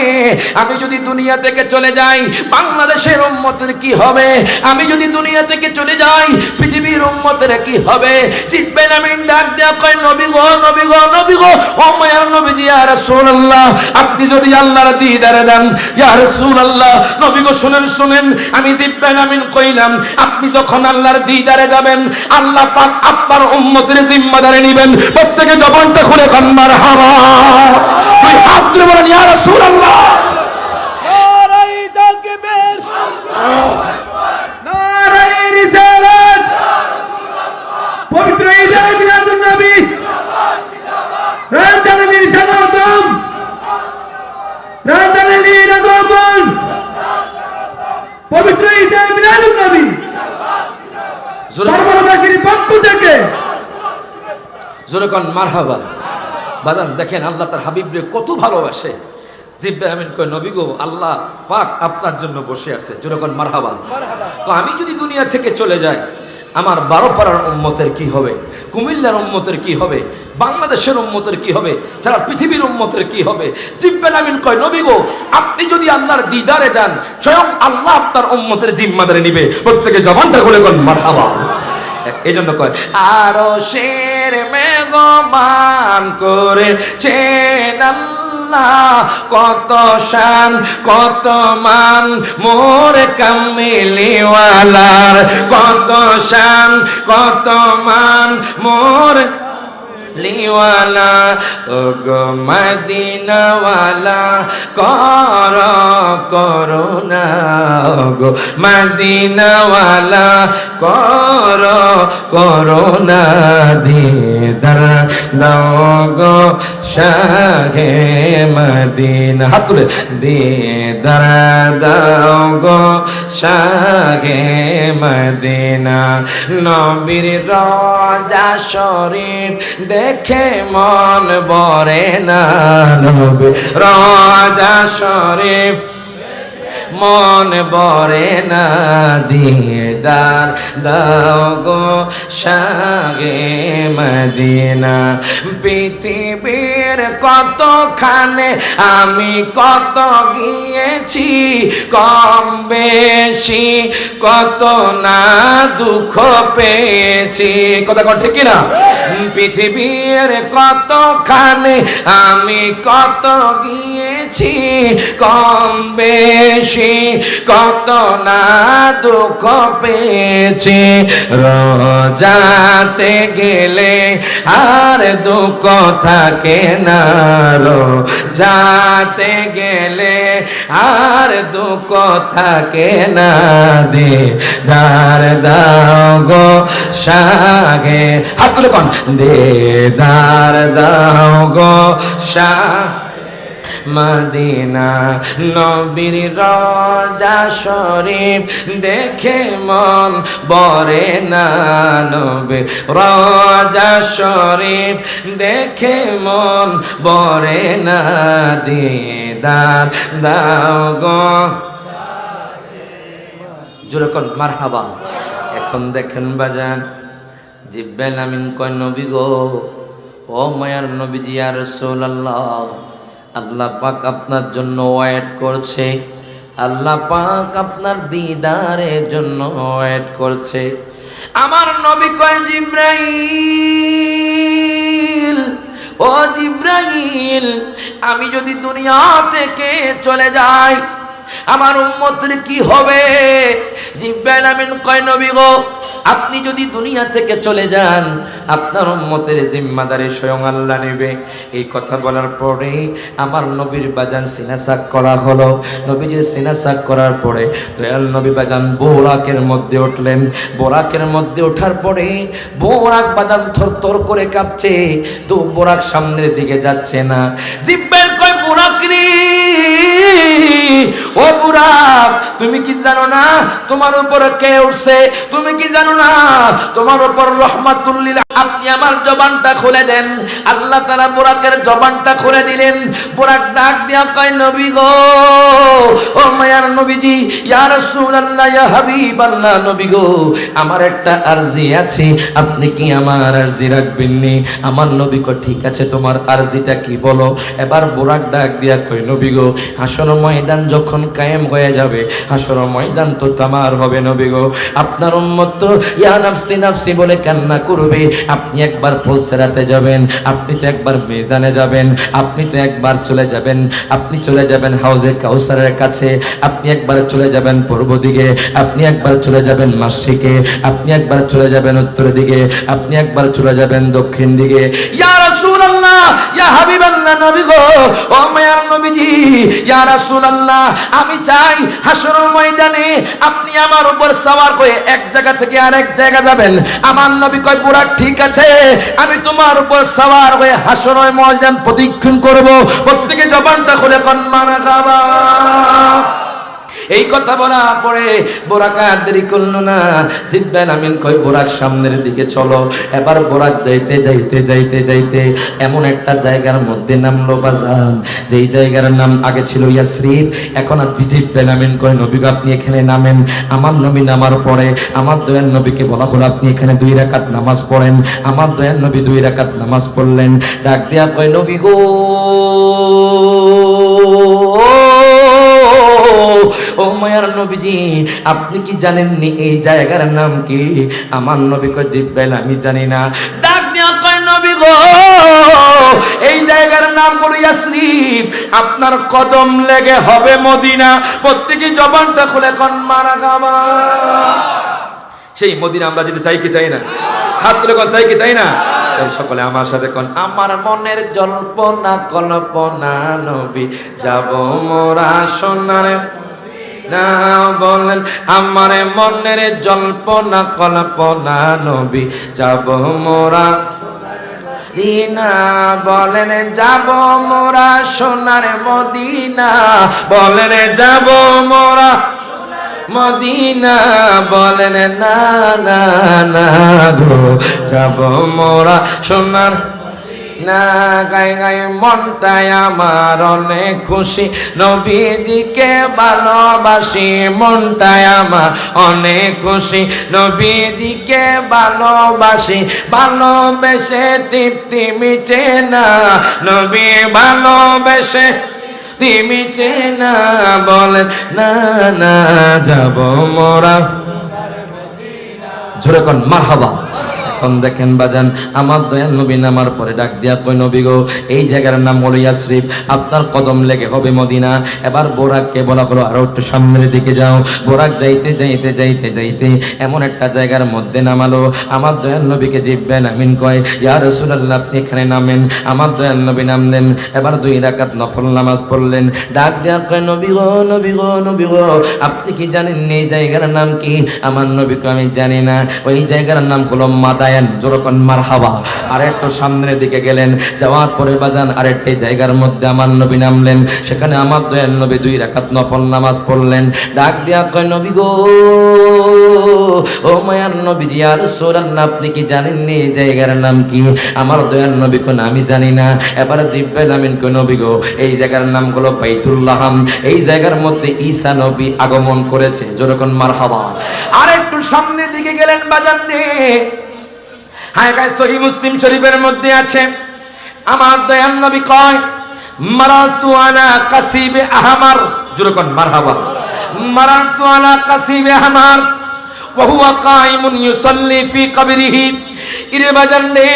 আমি যদি দুনিয়া থেকে চলে যাই বাংলাদেশের উম্মতের কি হবে? আমি যদি দুনিয়া থেকে চলে যাই পৃথিবীর উম্মতের কি হবে? জিব্রাইল আমিন ডাক দেয়া কয় নবী গো, নবী গো, নবী গো, ও মায়ার নবীজি, ইয়া রাসূলুল্লাহ, আপনি যদি আল্লাহর দিদারে দেন, ইয়া রাসূলুল্লাহ, নবী গো শুনেন, আমি জিব্রাইল আমিন কইলাম আপনি যখন আল্লাহর দিদারে যাবেন আল্লাহ পাক আপনার উম্মতের জিম্মাদারি নেবেন। প্রত্যেকে জবানটা খুলে কোন মারহাবা। দুই হাত তুলে বলেন ইয়া রাসূলুল্লাহ। নারায়ে তাকবীর, নারায়ে রিসালাত, পবিত্র ঈদে মিলাদুন নবী, রাতালির স্বাগতম, রাতালির আগমন, পবিত্র ঈদে মিলাদুন নবী বারবারবাসীর পক্ষ থেকে জোরে কোন মারহাবা। বাজান দেখেন আল্লাহ তার হাবিবরে কত ভালোবাসে। জিব্রাইল আমিন কয় নবী গো, আল্লাহ পাক আপনার জন্য বসে আছে। জোরে কোন মারহাবা। তো আমি যদি দুনিয়া থেকে চলে যাই আমার 12 পাড়ার উম্মতের কি হবে? কুমিল্লার উম্মতের কি হবে? বাংলাদেশের উম্মতের কি হবে? সারা পৃথিবীর উম্মতের কি হবে? জিব্রাইল আমিন কয় নবী গো, আপনি যদি আল্লাহর দিদারে যান স্বয়ং আল্লাহ আপনার উম্মতের জিম্মাদারি নেবে। প্রত্যেকে জবানটা খুলে কোন মারহাবা। এই জন্য কয় আরশের মেঘমান করেছেন আল্লাহ, কত শান কত মান মোর কামিলিওয়ালার, কত শান কত মান মোর লিওয়ালা। ও গো মদিনাওয়ালা কর করুণা, গো মদিনাওয়ালা কর করুণা, দিদার দাও গো শাহে মদিনা। হাত তুলে দিদার দাও গো শাহে মদিনা। নবীর রওজা শরীফ দেখে মন ভরে না, নবীর রওজা শরীফ মন ভরে না, দিদার দাও গো শাহে মদিনা। পৃথিবীর কতখানে আমি কত গিয়েছি, কম বেশি কত না দুঃখ পেয়েছি। কথা কোন ঠিক না? পৃথিবীর কতখানে আমি কত গিয়েছি, কম বেশি কত না দুঃখ পেয়েছি। রোজাতে গেলে আর দুঃখ থাকে না যাতে গেলে আর দুঃখ থাকে না দে দার দাও গো শাহে হাত তুলে কোন দে দার দাও গো শাহ মদিনা নবীর রওজা শরীফ দেখে মন ভরে না নবীর রওজা শরীফ দেখে মন ভরে না দিদার দাও গো জোরে কোন মারহাবা। এখন দেখেন বাজান জিব্রাইল আমিন কয় নবী গো ও মায়ার নবীজি ইয়া রাসূলুল্লাহ আল্লাহ পাক আপনার জন্য ওয়েট করছে, আল্লাহ পাক আপনার দিদারের জন্য ওয়েট করছে। আমার নবী কয় জিব্রাইল ও জিব্রাইল আমি যদি দুনিয়া থেকে চলে যাই আমার উম্মতের কি হবে? জিব্রাইল আমিন কয় নবী গো আপনি যদি দুনিয়া থেকে চলে যান আপনার উম্মতের জিম্মাদারি স্বয়ং আল্লাহ নেবে। এই কথা বলার পরে আমার নবীর বাজান সিনাসাক করা হলো। নবীজির সিনাসাক করার পরে দয়াল নবী বাজান বোরাকের মধ্যে উঠলেন। বোরাকের মধ্যে ওঠার পরে বোরাক বাজান থরথর করে কাঁপছে, তো বোরাক সামনের দিকে যাচ্ছে না। জিব্রাইল কয় বোরাক রে ও বুরাক তুমি কি জানো না তোমার উপর কে উঠছে? তুমি কি জানো না তোমার উপর রহমাতুল লিল। আপনি আমার জবানটা খুলে দেন। আল্লাহ তাআলা বুরাকের জবানটা খুলে দিলেন। বুরাক ডাক দিয়া কয় নবী গো ও মায়ার নবীজি ইয়া রাসূলুল্লাহ ইয়া হাবিবাল্লাহ নবী গো আমার একটা আরজি আছে, আপনি কি আমার আরজি রাখবেন নি? আমার নবী কয় ঠিক আছে তোমার আরজিটা কি বলো। এবার বুরাক ডাক দিয়া কয় নবী গো হাসর ময়দান যখন কায়েম হয়ে যাবে হাসর ময়দান তো তামার হবে নবী গো আপনার উম্মত তো ইয়া নাফসি নাফসি বলে কান্না করবে। আপনি একবার ফুলসিরাতে যাবেন, আপনি তো একবার মিজানে যাবেন, আপনি তো একবার চলে যাবেন, আপনি চলে যাবেন হাউজে কাউসারের কাছে, আপনি একবার চলে যাবেন পূর্ব দিকে, আপনি একবার চলে যাবেন মাশরিকে, আপনি একবার চলে যাবেন উত্তর দিকে, আপনি একবার চলে যাবেন দক্ষিণ দিকে। ইয়া রাসূলুল্লাহ ইয়া হাবিবাল্লাহ নবী গো ও মায়ার নবীজি ইয়া রাসূলুল্লাহ আমি চাই হাসর ময়দানে আপনি আমার উপর সওয়ার হয়ে এক জায়গা থেকে আরেক জায়গা যাবেন। আমার নবী কয় বুরাক ঠিক আছে আমি তোমার উপর সওয়ার হয়ে হাসর ময়দান প্রদক্ষিণ করব। প্রত্যেকে জবানটা খুলে কোন মারহাবা। এই কথা বলা পরে বোরাক আর দেরি করল না। জিব্রাইল আমিন কয় বোরাক সামনের দিকে চলো। এবার বোরাক যাইতে যাইতে যাইতে যাইতে এমন একটা জায়গার মধ্যে নামলো বাজান, যেই জায়গার নাম আগে ছিল ইয়াসরিব, এখন জিব্রাইল আমিন কয় নবী আপনি এখানে নামেন। আমার নবী নামার পরে আমার দয়ার নবীকে বলা হলো আপনি এখানে 2 রাকাত নামাজ পড়েন। আমার দয়ার নবী 2 রাকাত নামাজ পড়লেন। ডাক দিয়া কয় নবী গো ও মায়ার নবীজি আপনি কি জানেননি এই জায়গার নাম কি? আমার নবী কয় জিব্রাইল আমি জানি না। ডাক দিয়া কয় নবী গো এই জায়গার নাম হলো ইয়াসরিব, আপনার কদম লেগে হবে মদিনা। প্রত্যেকে জবানটা খুলে কোন মারহাবা। সেই মদিনা আমরা যেতে চাই কি চাই না? হাত তুলে কোন চাই কি চাই না? সকলে আমার সাথে কোন আমার মনের জল্পনা কল্পনা নবী যাব মোরা সোনার না বলেন আমার মনের জল্পনা কল্পনা নবী যাব মোরা মদিনা বলেন যাব মোরা সোনার মদিনা বলেন যাব মোরা মদিনা বলেন না না না গো যাব মোরা সোনার না গায়ে গায়ে মনটাই আমার অনেক খুশি নবীজিকে ভালোবাসি। মনটাই আমার অনেক খুশি নবীজিকে ভালোবাসি। ভালোবেসে তৃপ্তি মিটে না নবী ভালোবেসে মিটে না বলেন না না যাব মোরা জোরে কোন মারহাবা। এখন দেখেন বাজান, আমার দয়াল নবী নামার পরে ডাক দিয়া কই, নবী গো, এই জায়গার নাম হলো ইয়াসরিব, আপনার কদম লেগে হবে মদিনা। এবার বোরাককে বলা হলো আরো একটু সামনের দিকে যাও। বোরাক যাইতে যাইতে যাইতে যাইতে এমন একটা জায়গার মধ্যে নামালো। আমার দয়াল নবীকে জিব্রাইল আমিন কয়, ইয়া রাসূলুল্লাহ, আপনি এখানে নামেন। আমার দয়াল নবী নামলেন। এবার 2 রাকাত নফল নামাজ পড়লেন। ডাক দিয়া কয়, নবী গো, নবী গো, নবী গো, আপনি কি জানেন এই জায়গার নাম কি? আমার নবীকে আমি জানি না। ওই জায়গার নাম হলো মাদায়ান। জোরকন মারহাবা। আর একটু সামনের দিকে গেলেন, যাওয়ার পরে বাজান আরেকটি জায়গার মধ্যে আমার নবী নামলেন। সেখানে আমার দয়াল নবী 2 রাকাত নফল নামাজ পড়লেন। ডাক দিয়া কয়, নবী গো, ও মায়ার নবীজি, ইয়া রাসূলুল্লাহ, আপনি কি জানেন এই জায়গার নাম কি? আমার দয়াল নবী কোন আমি জানি না। এবার জিব্রাইল আমিন কয়, নবী গো, এই জায়গার নাম হলো বাইতুল্লাহাম। এই জায়গার মধ্যে ঈসা নবী আগমন করেছে। জোরকন মারহাবা। আর একটু সামনের দিকে গেলেন বাজান রে, হায় গায় সহিহ মুসলিম শরীফের মধ্যে আছে, আমার দয়াল নবী কয়, মারাতু আলা কাসিবে আহমার। জোরকন মারহাবা। মারাতু আলা কাসিবে আহমার ওয়া হুয়া কাইমুন ইউসাল্লি ফি কবরিহি। ইরে বাজান রে,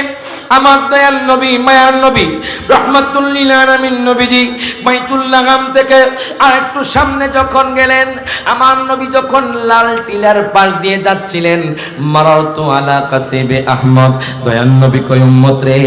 আমার দয়াল নবী, মায়ার নবী, রাহমাতুল লিল আলামিন নবীজি বাইতুল্লাহাম থেকে আর একটু সামনে যখন গেলেন, আমার নবী যখন লাল টিলার পাশ দিয়ে যাচ্ছিলেন, মারাতু আলা কাসিবে আহমদ, দয়াল নবী কয়, উম্মত রে,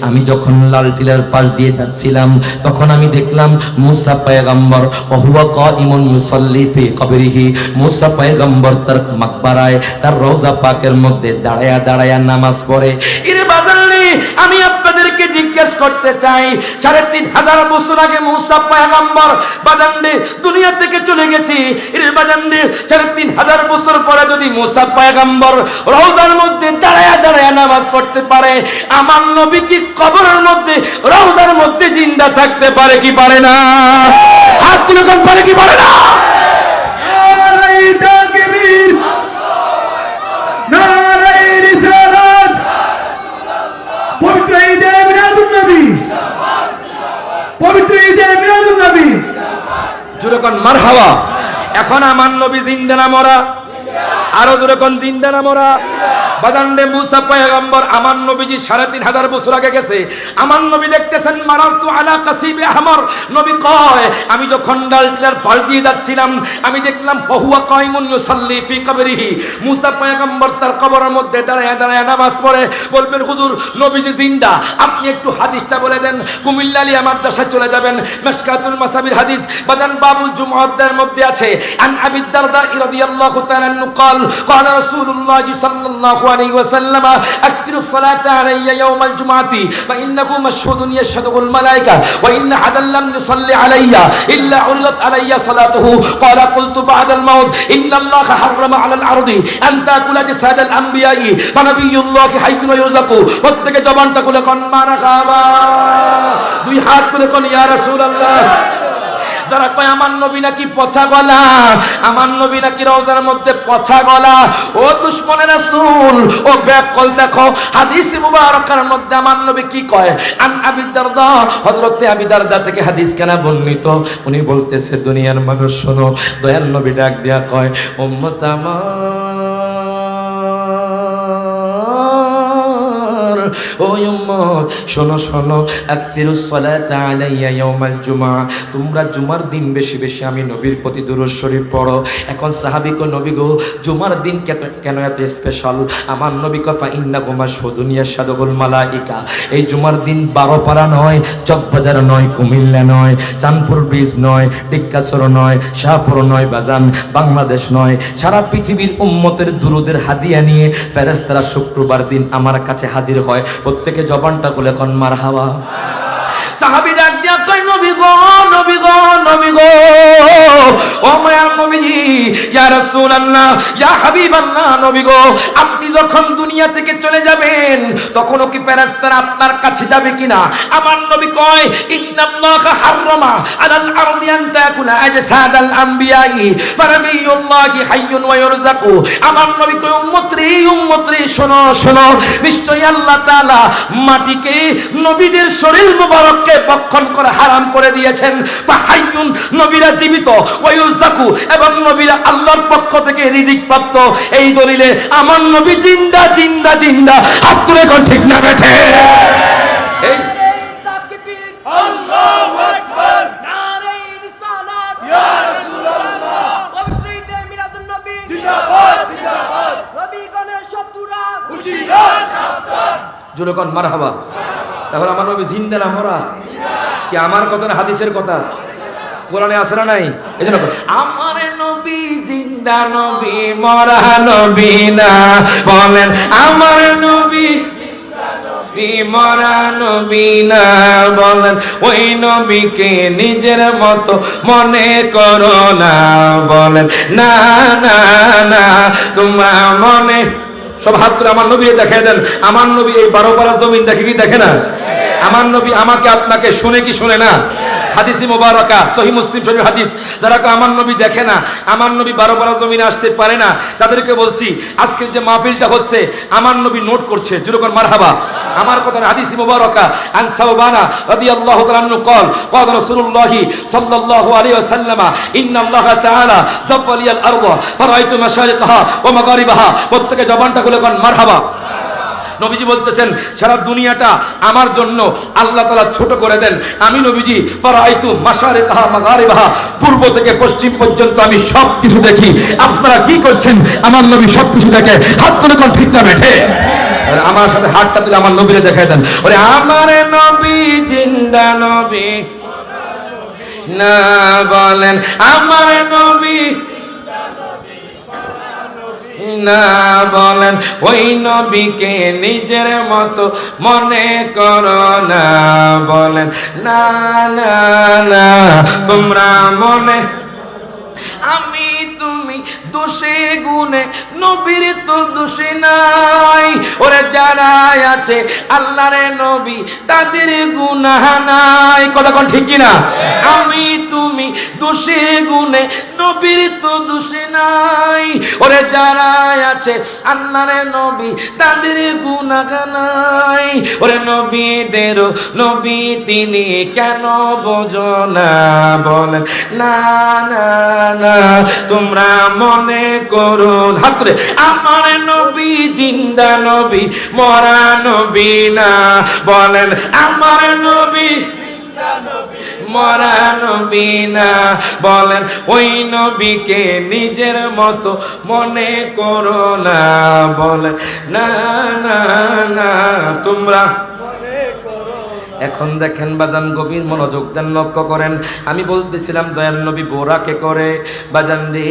আমি যখন লাল টিলার পাশ দিয়ে যাচ্ছিলাম, তখন আমি দেখলাম মুসা পয়গম্বর ওয়া হুয়া কাইমুন ইউসাল্লি ফি কবরিহি। মুসা পয়গম্বর তার মাকবারায়, তার রওজা পাকের মধ্যে দাঁড়ায়া দাঁড়ায়া নামাজ পড়ে। ইরে বাজাননি, আমি আপনাদেরকে জিজ্ঞেস করতে চাই, 3500 বছর আগে মুসা পয়গম্বর বাজাননি দুনিয়া থেকে চলে গেছি। ইরে বাজাননি, 3500 বছর পরে যদি মুসা পয়গম্বর রওজার মধ্যে দাঁড়ায়া দাঁড়ায়া নামাজ পড়তে পারে, আমার নবী কি কবরের মধ্যে, রওজার মধ্যে জিন্দা থাকতে পারে কি পারে না? হাত তুলে কোন পারে কি পারে না? নারায়ে তাকবীর, নারায়ে রিসালাত। পবিত্র ঈদে মিলাদুন নবী, পবিত্র ঈদে মিলাদুন নবী। জোরে কোন মারহাবা। এখন আমার নবী জিন্দা না মরা? আরো জোরে কোন জিন্দা না মরা? বাজানরে, মুসা পয়গম্বর আমার নবীজি 3500 বছর আগে গেছে। আমার নবী দেখতেছেন মারাতু আলা কাসিবে আহমর। নবী কয়, আমি যখন ডাল টিলার পাশ দিয়ে যাচ্ছিলাম, আমি দেখলাম বহুয়া কাইমুন ইউসাল্লি ফি কবরিহি। মুসা পয়গম্বর তার কবরের মধ্যে দাঁড়ায়া দাঁড়ায়া নামাজ পড়ে। বলবেন, হুজুর নবীজি জিন্দা, আপনি একটু হাদিসটা বলে দেন। কুমিল্লা আলিয়া মাদ্রাসায় চলে যাবেন, মিশকাতুল মাসাবির হাদিস বাজান বাবুল জুমআদের মধ্যে আছে। আন আবি দারদা রাদিয়াল্লাহু তাআলা আনহু قال قال رسول الله صلى الله عليه وسلم اكثر الصلاه علي يوم الجمعه فانه مشهود يشهده الملائكه وان حدا لم يصلي علي الا عرضت علي صلاته قال قلت بعد الموت ان الله حرم على الارض ان تاكل جسد الانبياء فنبي الله حي ويرزق প্রত্যেকে জবানটা খুলে কোন মারহাবা। 2 হাত তুলে কোন ইয়া রাসূলুল্লাহ। যারা কয় আমার নবী নাকি পচা গলা, আমার নবী নাকি রওজার মধ্যে পচা গলা, ও দুশমনের রাসূল, ও ব্যাকল দেখো হাদিস মুবারকার মধ্যে আমার নবী কি কয়। আন আবি দারদা, হযরতে আবি দারদা থেকে হাদিস কেনা বর্ণিত। উনি বলতেছে, দুনিয়ার মানুষ শোনো, দয়াল নবী ডাক দিয়া কয়, উম্মত আমার, ও উম্মত শোনো শোনো, আকসিরুস সালাতা আলাইয়া ইয়াউমাল জুমআ, তোমরা জুমার দিন বেশি বেশি আমি নবীর প্রতি দুরূদ শরীফ পড়ো। এখন সাহাবী কো, নবী গো, জুমার দিন কেন এত স্পেশাল? আমার নবী কয়, ফা ইন্নাকুম মাশহুদুন ইয়াশহাদুল মালাইকা। এই জুমার দিন 12 পারা নয়, চকবাজার নয়, কুমিল্লা নয়, চাঁদপুর ব্রিজ নয়, টিক্কাসর নয়, শাহপুর নয়, বাজান বাংলাদেশ নয়, সারা পৃথিবীর উম্মতের দুরূদের হাদিয়া নিয়ে ফেরেশতারা শুক্রবার দিন আমার কাছে হাজির হয়। প্রত্যেকে জবানটা খুলে কোন মারহাবা। সাহাবী ডাক দিয়া কয়, নবী গো, নবী গো, নবী গো, ও মায়ার নবীজি, ইয়া রাসূলুল্লাহ, ইয়া হাবিবাল্লাহ, নবী গো, আপনি যখন দুনিয়া থেকে চলে যাবেন, তখনও কি ফেরেশতারা আপনার কাছে যাবে কিনা? আমার নবী কয়, ইন্নাল্লাহা হাররামা আলাল আরদি আন তাকুলা আজসাদাল আমবিয়াই ফানাবিয়ুল্লাহি হাইয়ুন ওয়া ইউরযাকু। আমার নবী কয়, উম্মত রে, শোনো শোনো, নিশ্চয়ই আল্লাহ তাআলা মাটিকে নবীদের শরীর মুবারক জীবনকে বক্ষণ করে হারাম করে দিয়েছেন। ফাহাইয়ুন, নবীরা জীবিত, ওয়ায়ুযাকু, এবং নবীরা আল্লাহর পক্ষ থেকে রিজিক প্রাপ্ত। এই দলিলে আমার নবী জিন্দা জিন্দা জিন্দা। হাত তুলে কোন ঠিক না বেঠে? এই তাকবীর, আল্লাহু আকবার, নারে রিসালাত, ইয়া রাসূলুল্লাহ, পবিত্র ঈদে মিলাদুন নবী জিন্দাবাদ জিন্দাবাদ, নবীগণের শত্রুরা হুঁশিয়ার সাবধান। জোরে কোন মারহাবা। তাহলে আমার নবী জিন্দা না মরা? কি আমার কথা না হাদিসের কথা? কোরআনে আছে না নাই? এজন্য আমার নবী জিন্দা নবী মরা নবী না। বলেন আমার নবী মরা নবী না। বলেন ওই নবীকে নিজের মতো মনে করো না। বলেন না না না, তোমার মনে। সব হাত তুলে আমার নবী দেখে দেন। আমার নবী এই 12 পারা জমিন দেখে কি দেখে না? আমার নবী আমাকে আপনাকে শুনে কি শুনে না? হাদিসে মুবারাকা, সহিহ মুসলিম শরীফ হাদিস। যারা আমার নবী দেখে না, আমার নবী 12 পারা জমিনে আসতে পারে না, তাদেরকে বলছি আজকের যে মাহফিলটা হচ্ছে আমার নবী নোট করছে। জুরুকন মারহাবা। আমার কথা হাদিসে মুবারাকা আন সাওবানা রাদিয়াল্লাহু তাআলা আনহু قال قال رسول الله صلى الله عليه وسلم ان الله تعالى زوّل لي الارض فرأيت مشارقها ومغاربها। প্রত্যেকে জবানটা খুলে কোন মারহাবা। নবীজি বলতেছেন সারা দুনিয়াটা আমার জন্য আল্লাহ তাআলা ছোট করে দেন। আমি নবীজি ফারাইতু মাশারিকাহা মাগারিবাহা, পূর্ব থেকে পশ্চিম পর্যন্ত আমি সব কিছু দেখি। আপনারা কি করছেন? আমার নবী সব কিছু দেখে। হাত তুলে কোন ঠিক না বেঠে? আর আমার সাথে হাতটা তুলে আমার নবীরে দেখায় দেন। ওরে আমার নবী জিন্দা নবী না। বলেন আমার নবী না। বলেন ওই নবীকে নিজের মতো মনে করো না। বলেন না না না, তোমরা মনে। আমি তুমি দোষে গুণে, নবীর তো দোষে নাই। ওরে যারা আছে আল্লাহরে নবী তাদের গুনাহ নাই। কথা কোন ঠিক কিনা? আমি তুমি দোষে গুণে, নবীর তো দোষে নাই। ওরে যারা আছে আল্লাহরে নবী তাদের গুনাহ নাই। ওরে নবীদের নবী তিনি কেন বোঝো না? বলেন না না না, তোমরা মনে করুন। হাতরে আমার নবী জিন্দা নবী মরা নবী না। বলেন আমার নবী মরা নবী না। বলেন ওই নবীকে নিজের মতো মনে করো না। বলেন না না না, তোমরা। এখন দেখেন বাজান, গভীর মনোযোগ দেন, লক্ষ্য করেন। আমি বলতেছিলাম দয়াল নবী বোরাকে করে। বাজান রে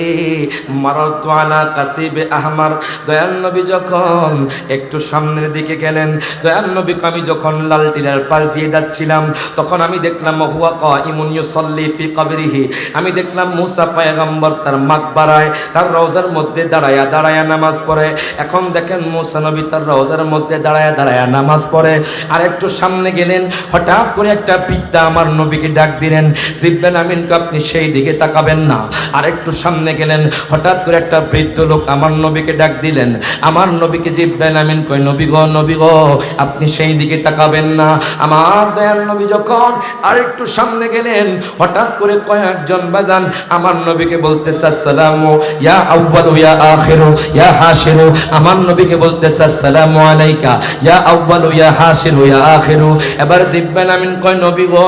মারাতু আলা কাসিবে আহমার, দয়াল নবী যখন একটু সামনের দিকে গেলেন, দয়াল নবীকে আমি যখন লাল টিলার পাশ দিয়ে যাচ্ছিলাম, তখন আমি দেখলাম হুয়া কাইমুন ইউসাল্লি ফি কবরিহি। আমি দেখলাম মুসা পয়গম্বর তার মাকবারায় তার রওজার মধ্যে দাঁড়ায়া দাঁড়ায়া নামাজ পড়ে। এখন দেখেন মুসা নবী তার রওজার মধ্যে দাঁড়ায়া দাঁড়ায়া নামাজ পড়ে। আর একটু সামনে গেলেন, হঠাৎ করে একটা বৃদ্ধা আমার নবীকে ডাক দিলেন, জিব্রাইল আমিনকে আপনি সেই দিকে তাকাবেন না। আর একটু সামনে গেলেন, হঠাৎ করে একটা বৃদ্ধ লোক আমার নবীকে ডাক দিলেন। আমার নবীকে জিব্রাইল আমিন কয়, নবী গো আপনি সেই দিকে তাকাবেন না। আমার দয়াল নবী যখন আর একটু সামনে গেলেন, হঠাৎ করে কয়েকজন বাজান আমার নবীকে বলতেছে আসসালামু ইয়া আউয়ালু ইয়া আখিরু ইয়া হাশিরু। আমার নবীকে বলতেছে আসসালামু আলাইকা ইয়া আউয়ালু ইয়া হাশিরু ইয়া আখিরু। এবার জিব্রাইল আমিন কয়, নবী গো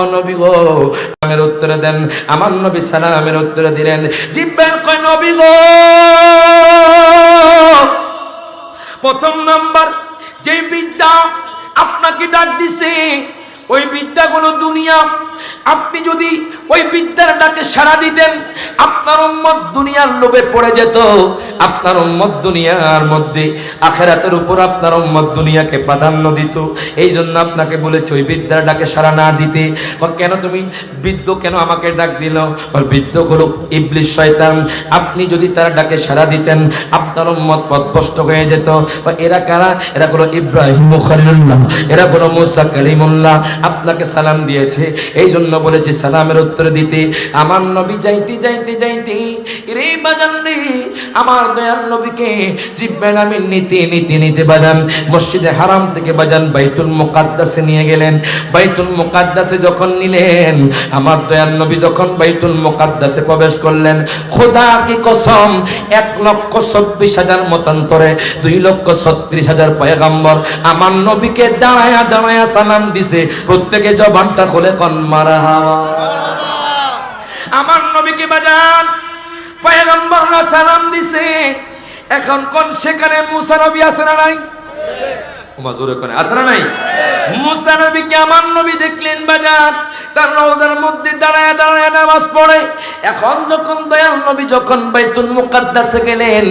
সালামের উত্তর দেন। আমার নবী সালামের উত্তর দিলেন। জিব্রাইল কয়, নবী গো প্রথম নাম্বার যে বিদ্যা আপনাকে ডাক দিছে ওই বিদ্যাগুলো দুনিয়া। আপনি যদি ওই বিদ্যার ডাকে সাড়া দিতেন, আপনার উম্মত দুনিয়ার লোভে পড়ে যেত। আপনার উম্মত দুনিয়ার মধ্যে আখিরাতের উপর আপনার উম্মত দুনিয়াকে প্রাধান্য দিত। এই জন্য আপনাকে বলেছে ওই বিদ্যার ডাকে সাড়া না দিতে। কেন তুমি বৃদ্ধ কেন আমাকে ডাক দিল? বৃদ্ধ হলো ইবলিস শয়তান। আপনি যদি তার ডাকে সাড়া দিতেন, আপনার উম্মত পথভ্রষ্ট হয়ে যেত। এরা কারা? এরা হলো ইব্রাহিম খলিলুল্লাহ, এরা হলো মুসা কালিমুল্লাহ। আপনাকে সালাম দিয়েছে, এই জন্য বলেছি সালামের উত্তর দিতে। আমার নবী যাইতে যাইতে যাইতে রে বাজান রে, আমার দয়াল নবীকে জিব্রাইল আমিন নিতে নিতে নিতে বাজান মসজিদে হারাম থেকে বাজান বাইতুল মুকাদ্দাসে নিয়ে গেলেন। বাইতুল মুকাদ্দাসে যখন নিলেন, আমার দয়াল নবী যখন বাইতুল মুকাদ্দাসে প্রবেশ করলেন, খোদা কি কসম 1,24,000 মতান্তরে 2,36,000 পয়গম্বর আমার নবীকে দাঁড়ায়া দাঁড়ায়া সালাম দিছে। প্রত্যেকে জবানটা খুলে কোন মারহাবা। আমার নবীকে বাজান পয়গম্বররা সালাম দিছে। এখন কোন সেখানে মুসা নবী আছে না নাই? মাজুরে কোন আছে না নাই? মুসা নবীকে আমার নবী দেখলেন বাজান তার রওজার মধ্যে দাঁড়ায় দাঁড়ায় নামাজ পড়ে। এখন যখন দয়াল নবী যখন বাইতুল মুকাদ্দাসে গেলেন,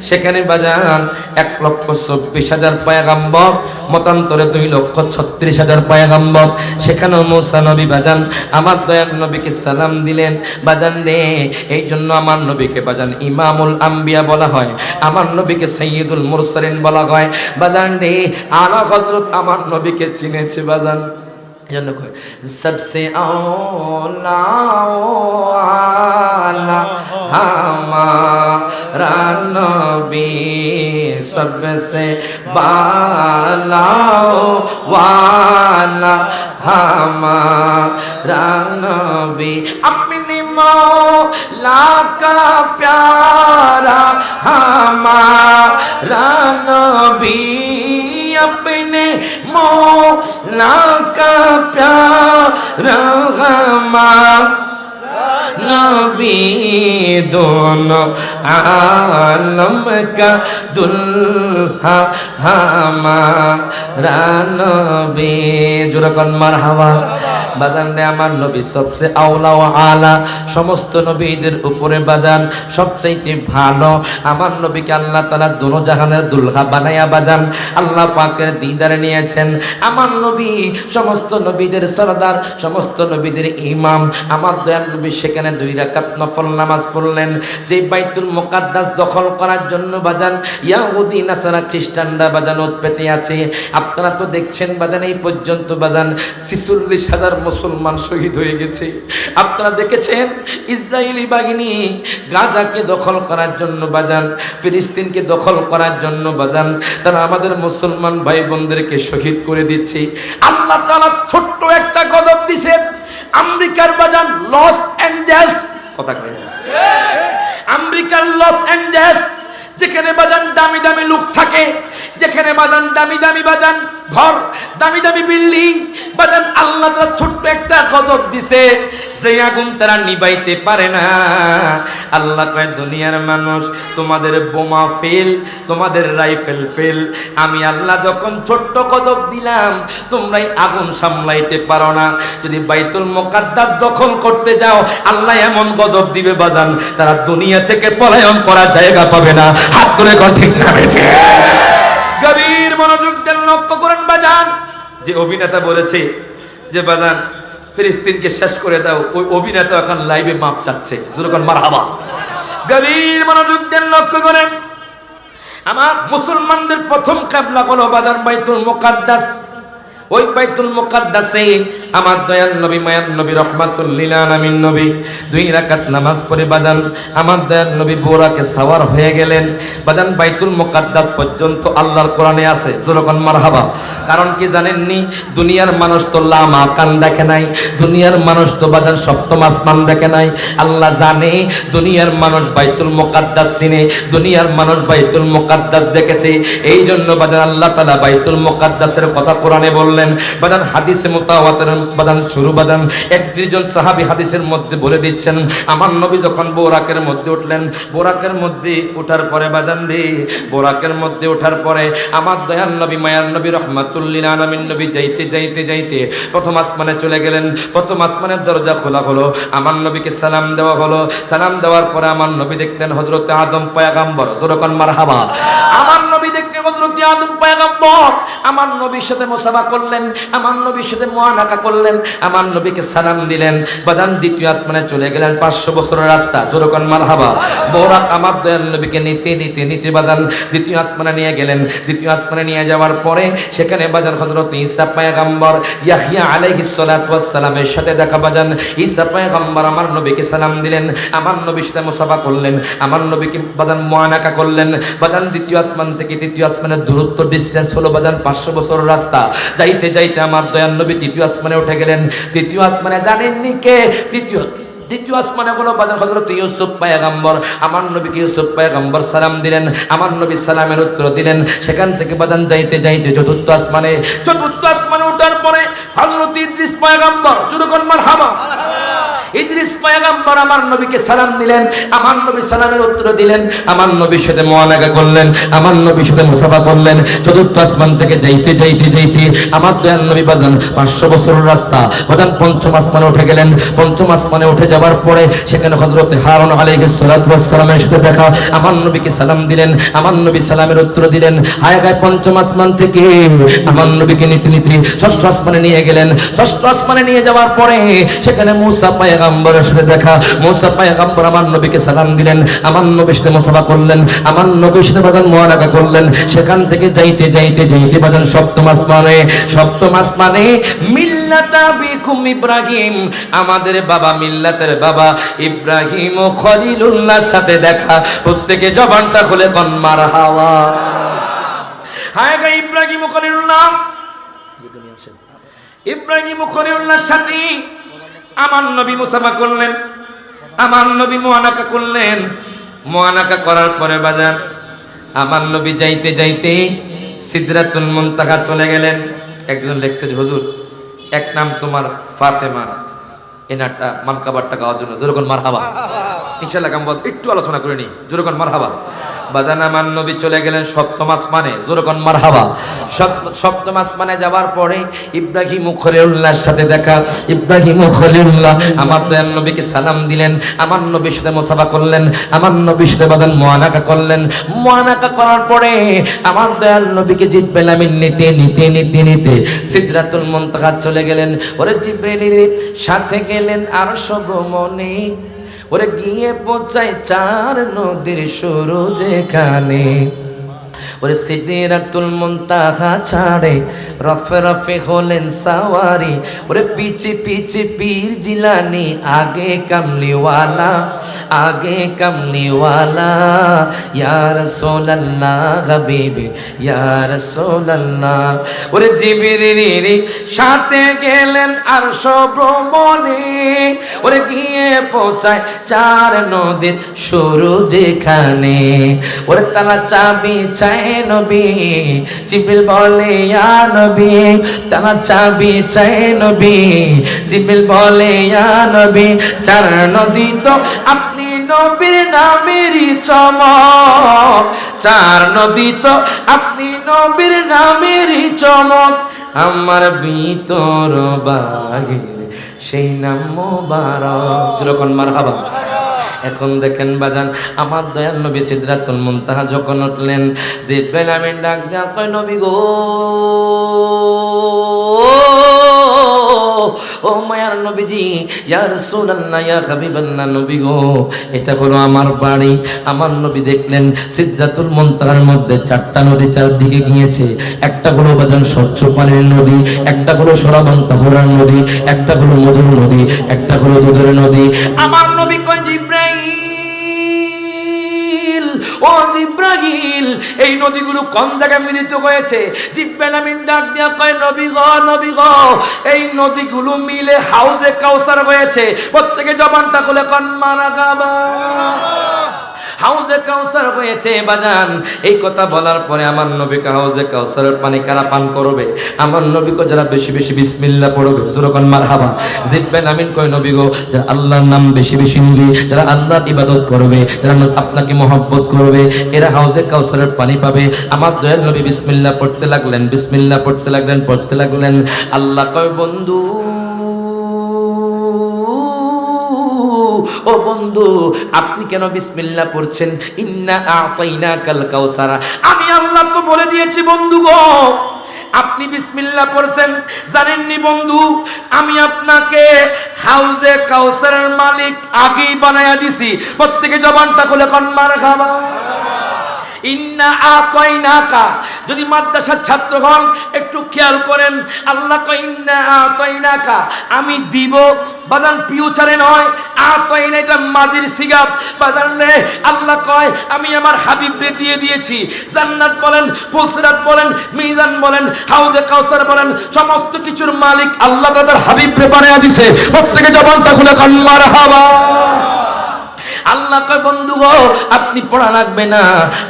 সেখানে বাজান 1,24,000 পয়গম্বর মতান্তরে 2,36,000 পয়গম্বর। সেখানেও মুসা নবী বাজান আমার দয়াল নবীকে সালাম দিলেন। বাজান রে, এই জন্য আমার নবীকে বাজান ইমামুল আম্বিয়া বলা হয়, আমার নবীকে সাইয়্যিদুল মুরসালিন বলা হয়। বাজান রে, আলা হযরত আমার নবীকে চিনেছে বাজান, জন্য কই সবসে আওলা আলা হামারা নবী সবসে বালা ওয়ালা হামারা নবী अपने मौला का प्यारा हमारा नबी अपने मौला का प्यारा हमारा नबी दोनों आलम का दुल्हा हमारा नबी। जुरकन मरहबा। বাজান রে, আমার নবী সবচেয়ে আওলা ও আলা, সমস্ত নবীদের উপরে বাজান সবচাইতে ভালো। আমার নবীকে আল্লাহ তাআলা দুনো জাহানের দুলহা বানায়া বাজান আল্লাহ পাকের দিদারে নিয়েছেন। আমার নবী সমস্ত নবীদের সরদার, সমস্ত নবীদের ইমাম। আমার দয়াল নবী সেখানে 2 রাকাত নফল নামাজ পড়লেন। যে বাইতুল মুকাদ্দাস দখল করার জন্য বাজান ইহুদি নাসারা খ্রিস্টানরা বাজান উৎপেতে আছে। আপনারা তো দেখছেন বাজান এই পর্যন্ত বাজান 46,000 মুসলমান শহীদ হয়ে গেছে। আপনারা দেখেছেন ইসরায়েলি বাহিনী গাজাকে দখল করার জন্য বাজান, ফিলিস্তিনকে দখল করার জন্য বাজান তারা আমাদের মুসলমান ভাই বোনদেরকে শহীদ করে দিচ্ছে। আল্লাহ তাআলা ছোট্ট একটা গজব দিছে। আমেরিকার বাজান লস অ্যাঞ্জেলস, কথা কয় না, আমেরিকার লস অ্যাঞ্জেলস, যেখানে বাজান দামি দামি লোক থাকে, যেখানে বাজান দামি দামি বাজান ঘর, দামি দামি বিল্ডিং বাজান, আল্লাহ তাআলা ছোট্ট একটা গজব দিছে যে আগুন তারা নিবাইতে পারে না। আল্লাহ কয় দুনিয়ার মানুষ তোমাদের বোমা ফেল, তোমাদের রাইফেল ফেল, আমি আল্লাহ যখন ছোট্ট গজব দিলাম তোমরাই আগুন সামলাইতে পারো না। যদি বাইতুল মুকাদ্দাস দখল করতে যাও আল্লাহ এমন গজব দিবে বাজান তারা দুনিয়া থেকে পলায়ন করার জায়গা পাবে না। হাত ধরে কর ঠিক না বেঠে। গভীর মনোযোগ দেন, লক্ষ্য করেন বাজান। যে অভিনেতা বলেছে যে বাজান ফিলিস্তিনকে শেষ করে দাও, ওই অভিনেতা এখন লাইভে মাপ চাচ্ছে। যখন মারহাবা। গভীর মনোযোগ দেন, লক্ষ্য করেন। আমার মুসলমানদের প্রথম কিবলা হলো বাজান বাইতুল মুকাদ্দাস। ওই বাইতুল মুকাদ্দাসে আমার দয়াল নবী মায়ান নবী রহমাতুল লিল আলামিন নবী 2 রাকাত নামাজ পড়ে বাজান আমার দয়াল নবী বোরাকে সাওয়ার হয়ে গেলেন। বাজান বাইতুল মুকাদ্দাস পর্যন্ত আল্লাহর কোরআনে আছে, যখন মারহাবা। কারণ কি জানেননি? দুনিয়ার মানুষ তো লামা কান দেখে নাই, দুনিয়ার মানুষ তো বাজান সপ্তম আসমান দেখে নাই। আল্লাহ জানে দুনিয়ার মানুষ বাইতুল মুকাদ্দাস চিনে, দুনিয়ার মানুষ বাইতুল মুকাদ্দাস দেখেছে। এই জন্য বাজান আল্লাহ তাআলা বাইতুল মুকাদ্দাসের কথা কোরআনে বললেন। বাজান হাদিসে মুতাওয়াতির বাজান শুরু বাজান 31 জন সাহাবী হাদিসের মধ্যে বলে দিচ্ছেন আমার নবী যখন বোরাকের মধ্যে উঠলেন, বোরাকের মধ্যে ওঠার পরে বাজান রে, বোরাকের মধ্যে ওঠার পরে আমার দয়াল নবী মায়ার নবী রহমাতুল লিল আলামিন নবী যাইতে যাইতে যাইতে প্রথম আসমানে চলে গেলেন। প্রথম আসমানের দরজা খোলা হলো, আমার নবীকে সালাম দেওয়া হলো। সালাম দেওয়ার পরে আমার নবী দেখলেন হযরতে আদম পয়গম্বর, যখন মারহাবা। আমার নবী দেখলেন হযরতে আদম পয়গম্বর, আমার নবীর সাথে মুসাফা করলেন। করলেন, আমার নবীর সাথে মুআনাকা করলেন, আমার নবীকে সালাম দিলেন। বাজান দ্বিতীয় আসমানে চলে গেলেন, 500 বছরের রাস্তা, জোরে কোন মারহাবা। বোরাক আমার দয়াল নবীকে নিতে নিতে নিতে বাজান দ্বিতীয় আসমানে নিয়ে গেলেন। দ্বিতীয় আসমানে নিয়ে যাওয়ার পরে সেখানে বাজান হযরত ঈসা পয়গম্বর ইয়াহইয়া আলাইহিস সালাতু ওয়াস সালামের সাথে দেখা। বাজান ঈসা পয়গম্বর আমার নবীকে সালাম দিলেন, আমার নবীর সাথে মুসাফা করলেন, আমার নবীকে বাজান মুআনাকা করলেন। বাজান দ্বিতীয় আসমান থেকে তৃতীয় আসমানের দূরত্ব ডিসটেন্স হলো বাজান 500 বছরের রাস্তা। যাইতে যাইতে আমার দয়াল নবী তৃতীয় আসমানে উঠে গেলেন। তৃতীয় আসমানে জানেননি কে? দ্বিতীয় আসমানে হলো বাজান হযরত ইউসুফ পয়গম্বর। আমার নবীকে ইউসুফ পয়গম্বর সালাম দিলেন, আমার নবী সালামের উত্তর দিলেন। সেখান থেকে বাজান যাইতে যাইতে চতুর্থ আসমানে ওঠার পরে হযরত ইদ্রিস পয়গম্বর, জোরে কোন মারহাবা। ইদ্রিস পয়গম্বর আমার নবীকে সালাম দিলেন, আমার নবী সালামের উত্তর দিলেন, আমার নবীর সাথে মুআনাকা করলেন, আমার নবীর সাথে মুসাফা করলেন। চতুর্থ আসমান থেকে যাইতে যাইতে যাইতে আমার দয়াল নবী বাজান 500 বছরের রাস্তা বাজান পঞ্চম আসমানে উঠে গেলেন। পঞ্চম আসমানে উঠে যাওয়ার পরে সেখানে হযরত হারুন আলাইহিস সালাতু ওয়াস সালামের সাথে দেখা। আমার নবীকে সালাম দিলেন, আমার নবী সালামের উত্তর দিলেন। হায় গায় পঞ্চম আসমান থেকে আমার নবীকে নিতে নিতে ষষ্ঠ আসমানে নিয়ে গেলেন। ষষ্ঠ আসমানে নিয়ে যাওয়ার পরে সেখানে মূসা পয়গম্বরের সাথে দেখা। মূসা পয়গম্বর আমার নবীকে সালাম দিলেন, আমার নবীর সাথে মুসাফা করলেন, আমার নবীর সাথে বাজান মুআনাকা করলেন। সেখান থেকে যাইতে যাইতে যাইতে বাজান সপ্তম আসমানে মিল্লাতা বিকুম ইব্রাহিম, আমাদের বাবা মিল্লাতের বাবা ইব্রাহিম ও খলিলুল্লাহর সাথে দেখা। প্রত্যেকে জবানটা খুলে কোন মারহাবা। হায় গো ইব্রাহিম ও খলিলুল্লাহ, ইব্রাহিম ও খলিলুল্লাহর সাথে আমার নবী মুসাফা করলেন, আমার নবী মুআনাকা করলেন। মুআনাকা করার পরে বাজান আমার নবী যাইতে যাইতে সিদরাতুল মুনতাহা চলে গেলেন। একজন লেখছে হুজুর এক নাম তোমার ফাতেমা, এনারটা মানকাবারটা গাওয়ার জন্য জোরে কোন মারহাবা। ইনশাআল্লাহ আমি একটু আলোচনা করে নি, জোরে কোন মারহাবা। বাজান আমার নবী চলে গেলেন সপ্তম আসমানে, জোরে কোন মারহাবা। সপ্তম আসমানে যাওয়ার পরে ইব্রাহিম খলিলুল্লাহর সাথে দেখা। ইব্রাহিম খলিলুল্লাহ আমার দয়াল নবীকে সালাম দিলেন, আমার নবীর সাথে মুসাফা করলেন, আমার নবীর সাথে বাজান মুআনাকা করলেন। মুআনাকা করার পরে আমার দয়াল নবীকে জিব্রাইল আমিন নিতে নিতে নিতে নিতে সিদরাতুল মুনতাহা চলে গেলেন। ওরে জিব্রাইলের সাথে গেলেন আরশ ভ্রমণে, ওরে গিয়ে পৌঁছায় 4 নদীর শুরু যেখানে। ওরে সিদরাতুল মুনতাহা ছাড়ে রফে রফে হলেন সাওয়ারি। ওরে পিছে পিছে পীর জিলানি, আগে কামলিওয়ালা, আগে কামলিওয়ালা। ইয়া রাসূলুল্লাহ হাবিবি ইয়া রাসূলুল্লাহ। ওরে জিবরিলের সাথে গেলেন আরশ ভ্রমণে, ওরে গিয়ে পৌঁছায় 4 নদীর শুরু যেখানে। ওরে তালা চাবি চায় নবী, জিবরিল বলে ইয়া নবী, তালা চাবি চায় নবী, জিবরিল বলে ইয়া নবী। 4 নদী তো আপনি নবীর নামেরই চমক, 4 নদী তো আপনি নবীর নামেরই চমক। আমার ভিতর বাহির সেই নাম মোবারক, যেরকম মারহাবা। এখন দেখেন বাজান আমার দয়াল নবী সিদরাতুল মুনতাহা যখন উঠলেন, জিবরাইল আমিন ডাক দিয়া কয় নবী গো, ও মায়ার নবীজি, ইয়া রাসূলুল্লাহ ইয়া হাবিবাল্লাহ, নবী গো এটা হলো আমার বাড়ি। আমার নবী দেখলেন সিদরাতুল মুনতাহার মধ্যে 4টা নদী চারদিকে গিয়েছে। একটা হলো বাজান স্বচ্ছ পানির নদী, একটা হলো সরাবান তাহরার নদী, একটা হলো মধুর নদী, একটা হলো দুধের নদী। আমার নবী কয় জিবরাইল, ও জিবরাইল, এই নদীগুলো কোন জায়গায় মিলিত হয়েছে? জিবরাইল আমিন ডাক দিয়া কয় নবী গো, নবী গো, এই নদীগুলো মিলে হাউজে কাউসার হয়েছে। প্রত্যেকে জবানটা খুলে কোন মারহাবা। হাউজে কাউসার হয়েছে বাজান। এই কথা বলার পরে আমার নবীকে হাউজে কাউসারের পানি কারা পান করবে? আমার নবীকে যারা বেশি বেশি বিসমিল্লাহ পড়বে, সুরকান মারহাবা। জিবরাইল আমিন কয় নবী গো, যারা আল্লাহর নাম বেশি বেশি নিবে, যারা আল্লাহর ইবাদত করবে, যারা আপনাকে মহব্বত করবে, এরা হাউজে কাউসারের পানি পাবে। আমার দয়াল নবী বিসমিল্লাহ পড়তে লাগলেন, বিসমিল্লাহ পড়তে লাগলেন, পড়তে লাগলেন। আল্লাহ কয় বন্ধু, ও বন্ধু, আপনি কেন বিসমিল্লাহ পড়ছেন? ইন্না আতাইনাকাল কাউসার, আমি আল্লাহ তো বলে দিয়েছি বন্ধু গো, আপনি বিসমিল্লাহ পড়ছেন, জানেননি বন্ধু আমি আপনাকে হাউজে কাউসারের মালিক আগেই বানায়া দিছি। প্রত্যেকে জবানটা খুলে কোন মারহাবা। ইন্না আতাইনাকা, যদি মাদ্রাসার ছাত্রগণ একটু খেয়াল করেন, আল্লাহ কয় ইন্না আতাইনাকা, আমি দিব বাজান, ফিউচারে নয়। আতাইনা এটা মাজির সিগাব বাজান রে। আল্লাহ কয় আমি আমার হাবিবরে দিয়ে দিয়েছি। জান্নাত বলেন, ফুলসিরাত বলেন, মিজান বলেন, হাউজে কাউসার বলেন, সমস্ত কিছুর মালিক আল্লাহ তাদের হাবিবরে বানায়া দিছে। প্রত্যেকে জবানটা খুলে কোন মারহাবা। আল্লাহ কয় বন্ধু গো আপনি পড়া লাগবে না,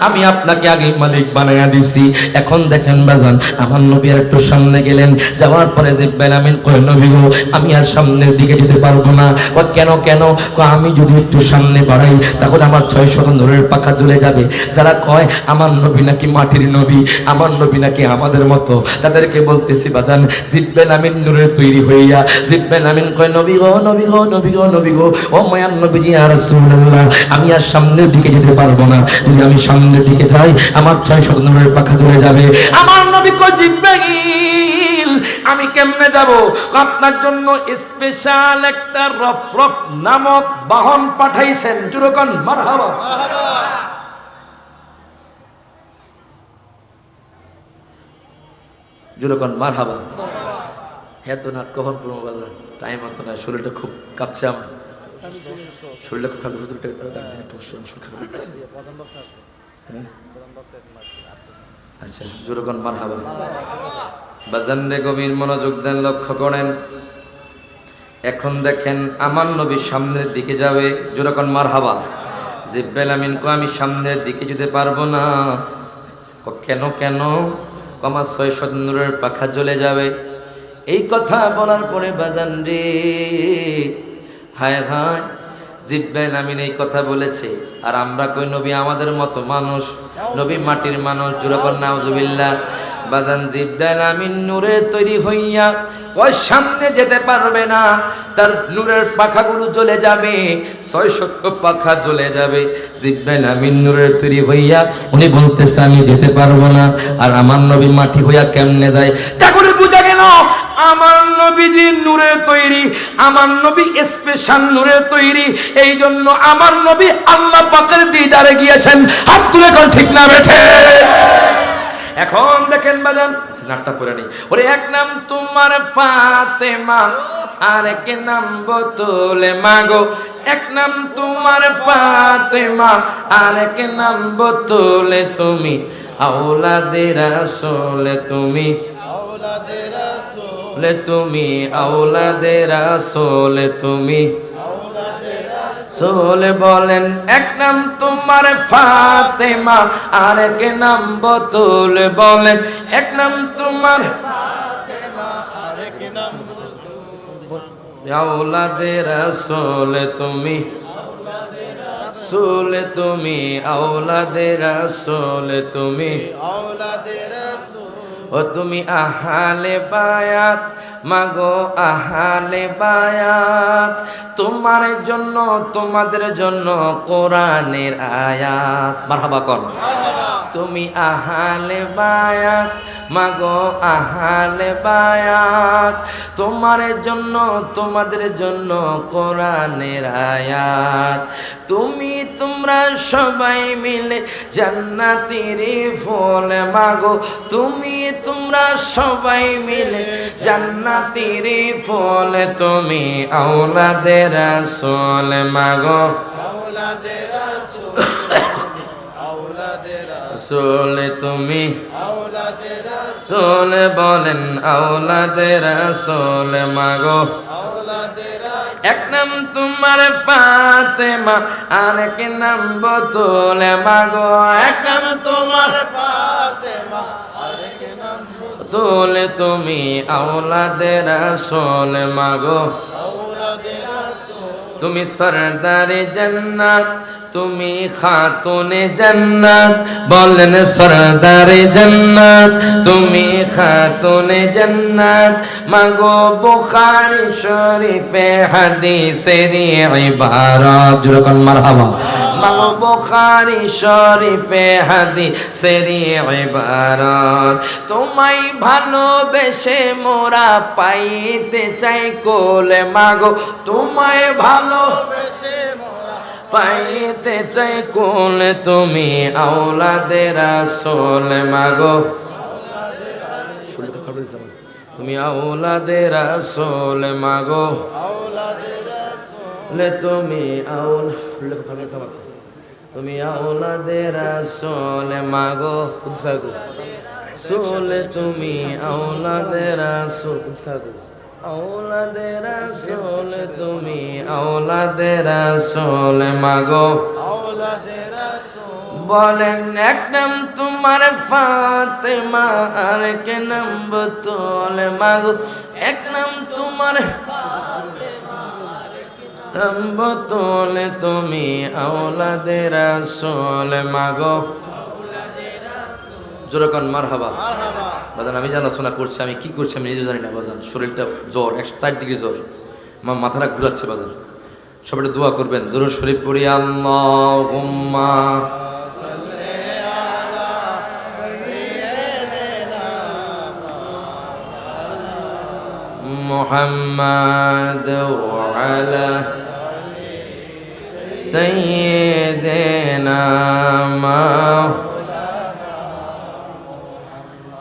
আমি আপনাকে আগে মালিক বানায়া দিছি। এখন দেখেন বাজান, আমার নবী আর একটু সামনে গেলেন, যাওয়ার পরে জিব্রাইল আমিন কয় নবী গো আমি আর সামনের দিকে যেতে পারবো না। কয় কেন কেন? কয় আমি যদি একটু সামনে বাড়াই তাহলে আমার 600 নূরের পাখা জ্বলে যাবে। যারা কয় আমার নবী নাকি মাটির নবী, আমার নবী নাকি আমাদের মতো, তাদেরকে বলতেছি বাজান জিব্রাইল আমিন নূরের তৈরি হইয়া জিব্রাইল আমিন কয় নবী গো নবী গো নবী গো নবী গো, ও মায়ার নবীজি ইয়া রাসূলুল্লাহ, আমি আর সামনের দিকে যেতে পারবো না, যদি আমি সামনের দিকে যাই আমার 600 নূরের পাখা জ্বলে যাবে। আমার নবী কয় জিব্রাইল আমি কেমনে যাব? আপনার জন্য স্পেশাল একটা রফরফ নামক বাহন পাঠাইছেন। জুরকান মারহাবা। জুরকান মারহাবা। এত নাত কখন পুরো বাজার টাইম হতো না, শরীরটা খুব কাঁপছে আমার, শরীরটা খুব খারাপ। আচ্ছা জোরকন মারহাবা। বাজান রে গভীর মনোযোগ দেন, লক্ষ্য করেন। এখন দেখেন আমার নবী সামনের দিকে যাবে, জোরকন মারহাবা। জিব্রাইল আমিন কো আমি সামনের দিকে যেতে পারবো না। কেন কেন? আমার 600 নূরের পাখা জ্বলে যাবে। এই কথা বলার পরে বাজান রে হায় হায়, জিব্রাইল আমিন এই কথা বলেছে আর আমরা কই নবী আমাদের মতো মানুষ, নবী মাটির মানুষ। জোরকন নাউজুবিল্লাহ। বাজান জিব্রাইল আমিন নূরের তৈরি হইয়া ওই সামনে যেতে পারবে না, তার নূরের পাখাগুলো জ্বলে যাবে, 600 পাখা জ্বলে যাবে। জিব্রাইল আমিন নূরের তৈরি হইয়া উনি বলতেছে আমি যেতে পারবো না। আর আমার নবী মাটি হইয়া কেমনে যায়? তা করে বুঝা গেল আমার নবীজি নূরের তৈরি, আমার নবী স্পেশাল নূরের তৈরি। এই জন্য আমার নবী আল্লাহ পাকের দিদারে গিয়েছেন। হাত তুলে কোন ঠিক না বেঠে? এখন দেখেন বাজান, নাটটা পড়ে নি। ওরে এক নাম তোমার ফাতেমা, আর এক নাম বোতলে মাগো। এক নাম তোমার ফাতেমা, আর এক নাম বোতলে তুমি, আওলাদে রাসূল তুমি, তুমি আওলাদে রাসূল তুমি। সোলে বলেন এক নাম তোমার ফাতেমা, আর এক নাম বোতল বলেন। এক নাম তোমার ফাতেমা, আর এক নাম আওলাদে রাসূল তুমি, রাসূল তুমি আওলাদে রাসূল তুমি, আওলাদে রাসূল। ও তুমি আহলে বায়াত মাগো, আহলে বায়াত, তোমার জন্য তোমাদের জন্য কোরআনের আয়াত। মারহাবা কর। তুমি আহলে বায়াত মাগো, আহলে বায়াত, তোমার জন্য তোমাদের জন্য কোরআনের আয়াত। তুমি তোমরা সবাই মিলে জান্নাতের ফুল মাগো, তুমি তোমরা সবাই মিলে জান্নাতের ফুল। তুমি আওলাদে রাসূল মাগো, আওলাদে রাসূল, আওলাদে রাসূল তুমি, আওলাদে রাসূল বলেন। আওলাদে রাসূল মাগো, আওলাদে রাসূল। এক নাম তোমার ফাতেমা, আর এক নাম বোতল মাগো। এক নাম তোমার ফাতেমা, আর এক নাম বোতল তুমি, আওলাদে রাসূল মাগো, আওলাদে রাসূল। তুমি সরদারে জান্নাত তুমি খাতুনে জান্নাত, বলেন সরদারে জান্নাত, তুমি খাতুনে জান্নাত। মাগো বুখারী শরীফে হাদিসের ইবারত, যেরকম মারহাবা। মাগো বুখারী শরীফে হাদিসের ইবারত, তোমায় ভালোবেসে মোরা পাইতে চাই কোলে। মাগো তোমায় ভালোবেসে পাইতে চাই কোলে, তুমি আওলাদে রাসূল। মাগো তুমি আওলাদে রাসূল, মাগো তুমি তুমি আওলাদে রাসূল। মাগো সোলে তুমি আওলাদে রাসূল, আওলাদে রাসূল, তুমি আওলাদে রাসূল। মাগো বলেন এক নাম তোমার ফাতেমা, আর কে নাম বতুল। মাগো এক নাম তোমার নাম বতুল, তুমি আওলাদে রাসূল। মাগো জোরে কোন মারহাবা। বাজান আমি জানাশোনা করছি, আমি কি করছি আমি নিজে জানি না বাজান। শরীরটা জ্বর, 104 ডিগ্রি জ্বর, আমার মাথাটা ঘুরাচ্ছে বাজান। সবাই দোয়া করবেন, দুরূদ শরীফ পড়ি। আল্লাহুম্মা মুহাম্মাদ ওয়া আলা সাইয়্যিদিনা।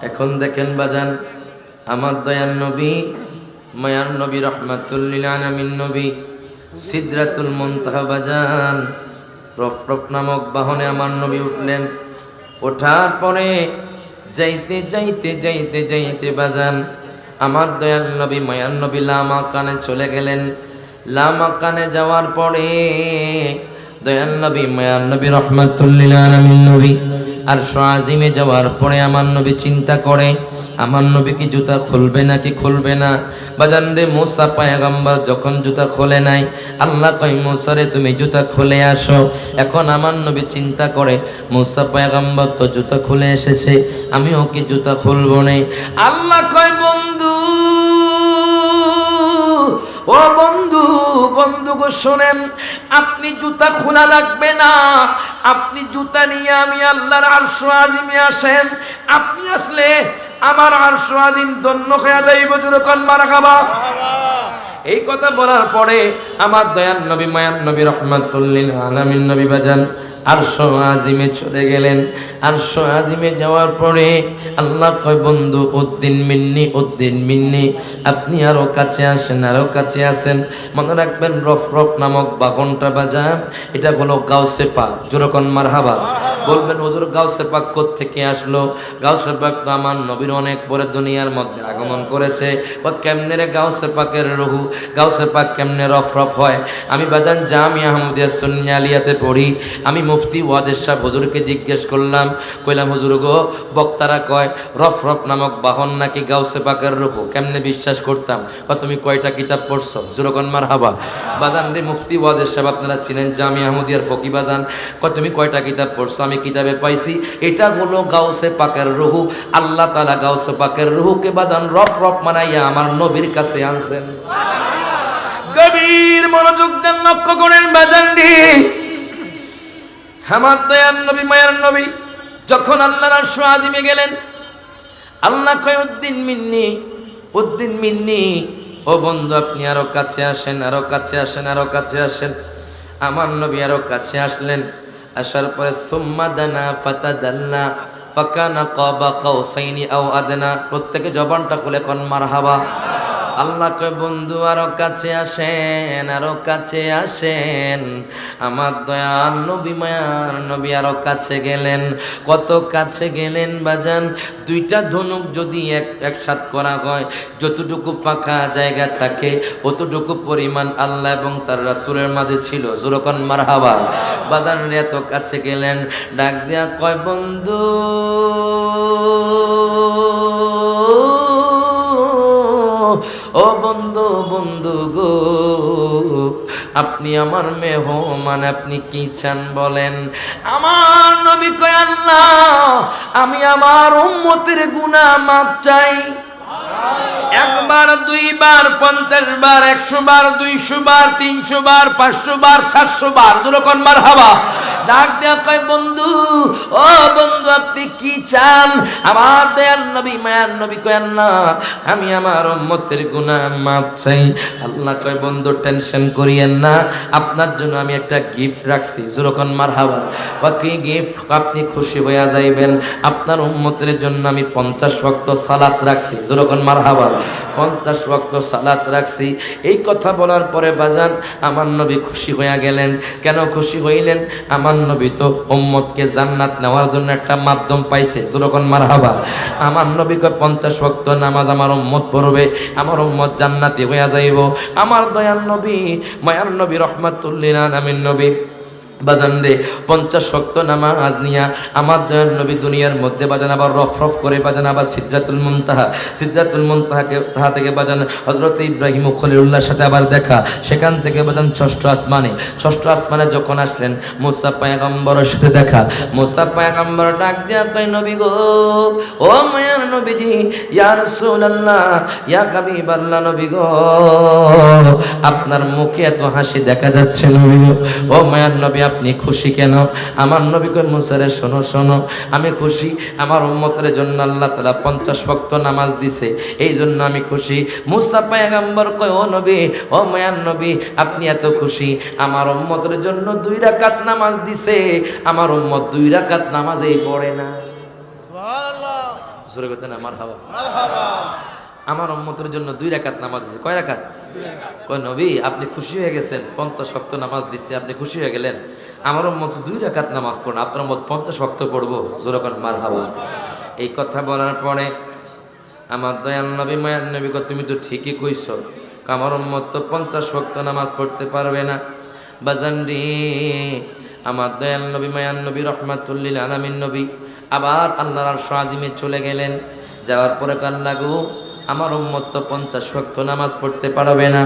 এখন দেখেন বাজান, আমার দয়ার নবী, মায়ার নবী, রহমাতুল লিল আলামিন নবী, সিদরাতুল মুনতাহা বাজান, রফরফ নামক বাহনে আমার নবী উঠলেন। ওঠার পরে যাইতে যাইতে যাইতে যাইতে বাজান, আমার দয়াল নবী, মায়ার নবী লামা কানে চলে গেলেন। লামা কানে যাওয়ার পরে দয়াল নবী, মায়ার নবী, রহমাতুল লিল আলামিন নবী আরশ আজিমে যাওয়ার পরে আমার নবী চিন্তা করে, আমার নবী কি জুতা খুলবে নাকি খুলবে না। বাজান রে, মুসা পয়গম্বর যখন জুতা খোলে নাই, আল্লাহ কয় মুসা রে তুমি জুতা খুলে আসো। এখন আমার নবী চিন্তা করে, মুসা পয়গম্বর তো জুতা খুলে এসেছে, আমিও কি জুতা খুলবো না। আল্লাহ কয় বন্ধু, ও বন্ধু, বন্ধু গো শোনেন, আপনি জুতা খোলা লাগবে না, আপনি জুতা নিয়ে আমি আল্লাহর আরশ আজিমে আসেন। আপনি আসলে আমার আরশ আজিম ধন্য হয়ে যাইব। যেরকম মারহাবা। এই কথা বলার পরে আমার দয়ার নবী, মায়ার নবী, রহমাতুল লিল আলামিন নবী বাজান আরশ আজিমে চলে গেলেন। আরশ আজিমে যাওয়ার পরে আল্লাহ কয় বন্ধু উদ্দিন মিন্নি, উদ্দিন মিন্নি, আপনি আরো কাছে আসেন, আরো কাছে আসেন। মনে রাখবেন রফরফ নামক বাহনটা বাজান, এটা হলো গাউসে পাক। যেরকম মারহাবা। বলবেন হুজুর গাউসে পাক কোত্থেকে আসলো? গাউসে পাক তো আমার নবীর অনেক পরে দুনিয়ার মধ্যে আগমন করেছে। বা কেমনে রে গাউসে পাকের রুহু, গাউসে পাক কেমনে রফরফ হয়? আমি বাজান জামিয়া আহমদিয়া সুন্নিয়া আলিয়াতে পড়ি। আমি মুফতি ওয়াজেদ সাহেব হুজুরকে জিজ্ঞেস করলাম, কইলাম হুজুর গো, বক্তারা কয় রফরফ নামক বাহন নাকি গাউসে পাকের রুহু, কেমনে বিশ্বাস করতাম? তুমি কয়টা কিতাব পড়ছো? যেরকম মারহাবা। বাজান রে, মুফতি ওয়াজেদ সাহেব আপনারা চিনেন, জামিয়া আহমদিয়ার ফকি বাজান, তুমি কয়টা কিতাব পড়ছো? আমি কিতাবে পাইছি এটা হলো গাউসে পাকের রুহু। আল্লাহ তাআলা গাউসে পাকের রুহুকে বাজান রফরফ মানাইয়া আমার নবীর কাছে আনছেন। গভীর মনোযোগ দেন, লক্ষ্য করেন বাজান রে। আমার দয়ার নবী, মায়ার নবী যখন আল্লাহর আরশ আজিমে গেলেন, আল্লাহ কয় উদ্দিন মিন্নি, উদ্দিন মিন্নি, ও বন্ধু আপনি আরো কাছে আসেন, আরো কাছে আসেন, আরো কাছে আসেন। আমার নবী আরো কাছে আসলেন। আসার পরে সুম্মা দানা ফাতাদাল্লা ফাকানা কাবা কাউসাইনি আও আদনা। প্রত্যেকে জবানটা খুলে কোন মারহাবা। আল্লাহ কয় বন্ধু আরো কাছে আসেন, আরো কাছে আসেন। আমার দয়াল নবী, মায়ার নবী আরো কাছে গেলেন। কত কাছে গেলেন বাজান? দুইটা ধনুক যদি একসাথ করা হয়, যতটুকু পাকা জায়গা থাকে অতটুকু পরিমাণ আল্লাহ এবং তার রাসূলের মাঝে ছিল। যেরকম মারহাবা। বাজান এত কাছে গেলেন, ডাক দেয়া কয় বন্ধু, ও বন্ধু, বন্ধু গো, আপনি আমার মেহমান, আপনি কি চান বলেন। আমার নবী কয় আল্লাহ আমি আমার উম্মতের গুনাহ মাফ চাই। একবার, দুইবার, 50 বার, 100 বার, 200 বার, 300 বার, 500 বার, 700 বার, যখন মারহাবা। ডাক দেয়া কয় বন্ধু, ও বন্ধু আপনি কি চান। আমার দয়াল নবী মায়ার নবী কয় আল্লাহ আমি আমার উম্মতের গুনাহ মাফ চাই। আল্লাহ কয় বন্ধু টেনশন করিয়েন না, আপনার জন্য আমি একটা গিফট রাখছি, যখন মারহাবা। কি গিফট? আপনি খুশি হইয়া যাইবেন, আপনার উম্মতের জন্য আমি 50 ওয়াক্ত সালাত রাখছি, যখন মারহাবা। 50 ওয়াক্ত সালাত রাখছি। এই কথা বলার পরে বাজান আমার নবী খুশি হইয়া গেলেন। কেন খুশি হইলেন? আমার নবী তো উম্মতকে জান্নাত নেওয়ার জন্য একটা মাধ্যম পাইছে, যখন মারহাবা। আমার নবী কয় 50 ওয়াক্ত নামাজ আমার উম্মত পড়বে, আমার উম্মত জান্নাতি হইয়া যাইব। আমার দয়াল নবী মায়ার নবী রহমাতুল্লিল আলামিন নবী বাজান রে 50 ওয়াক্ত নামাজ নিয়া আমার দয়াল নবী দুনিয়ার মধ্যে বাজান আবার রফ করে বাজান আবার সিদরাতুল মুনতাহাকে তাহা থেকে বাজান হযরত ইব্রাহিম খলিলুল্লাহর সাথে আবার দেখা। সেখান থেকে বাজান ষষ্ঠ আসমানে যখন আসলেন মুসা পয়গম্বরের সাথে দেখা। মুসা পয়গম্বর ডাক দিয়া কয় নবী গো, ও মায়ার নবীজি, ইয়া রাসূলুল্লাহ, ইয়া হাবিবাল্লাহ নবী গো, আপনার মুখে এত হাসি দেখা যাচ্ছে নবী গো। ও মায়ার নবী আপনি খুশি কেন? আমার নবী কয় মুসা রে শোনো, আমি খুশি আমার উম্মতের জন্য আল্লাহ তাআলা 50 ওয়াক্ত নামাজ দিছে, এই জন্য আমি খুশি। মুসা পয়গম্বর কয় ও নবী, ও মায়ার নবী আপনি এত খুশি, আমার উম্মতের জন্য 2 রাকাত নামাজ দিছে, আমার উম্মত 2 রাকাত নামাজেই পড়ে না। সুবহানাল্লাহ, জোরে কথা না মারহাবা। আমার উম্মতের জন্য 2 রাকাত নামাজ দিছে। কয় রাকাত? কয় নবী আপনি খুশি হয়ে গেছেন, 50 ওয়াক্ত নামাজ দিচ্ছে, আপনি খুশি হয়ে গেলেন। আমার উম্মত 2 রাকাত নামাজ পড়েন, আপনার উম্মত 50 ওয়াক্ত পড়বো, জোরে কথা মারহাবা। এই কথা বলার পরে আমার দয়াল নবী মায়ার নবী কয় তুমি তো ঠিকই কইছো, আমার উম্মত তো 50 ওয়াক্ত নামাজ পড়তে পারবে না। বাজান রে আমার দয়াল নবী মায়ার নবী রহমাতুল্লিল আলামিন নবী আবার আল্লাহর আরশ আজিমে চলে গেলেন। যাওয়ার পরে আল্লাহ গো আমার উম্মত তো 50 ওয়াক্ত নামাজ পড়তে পারবে না।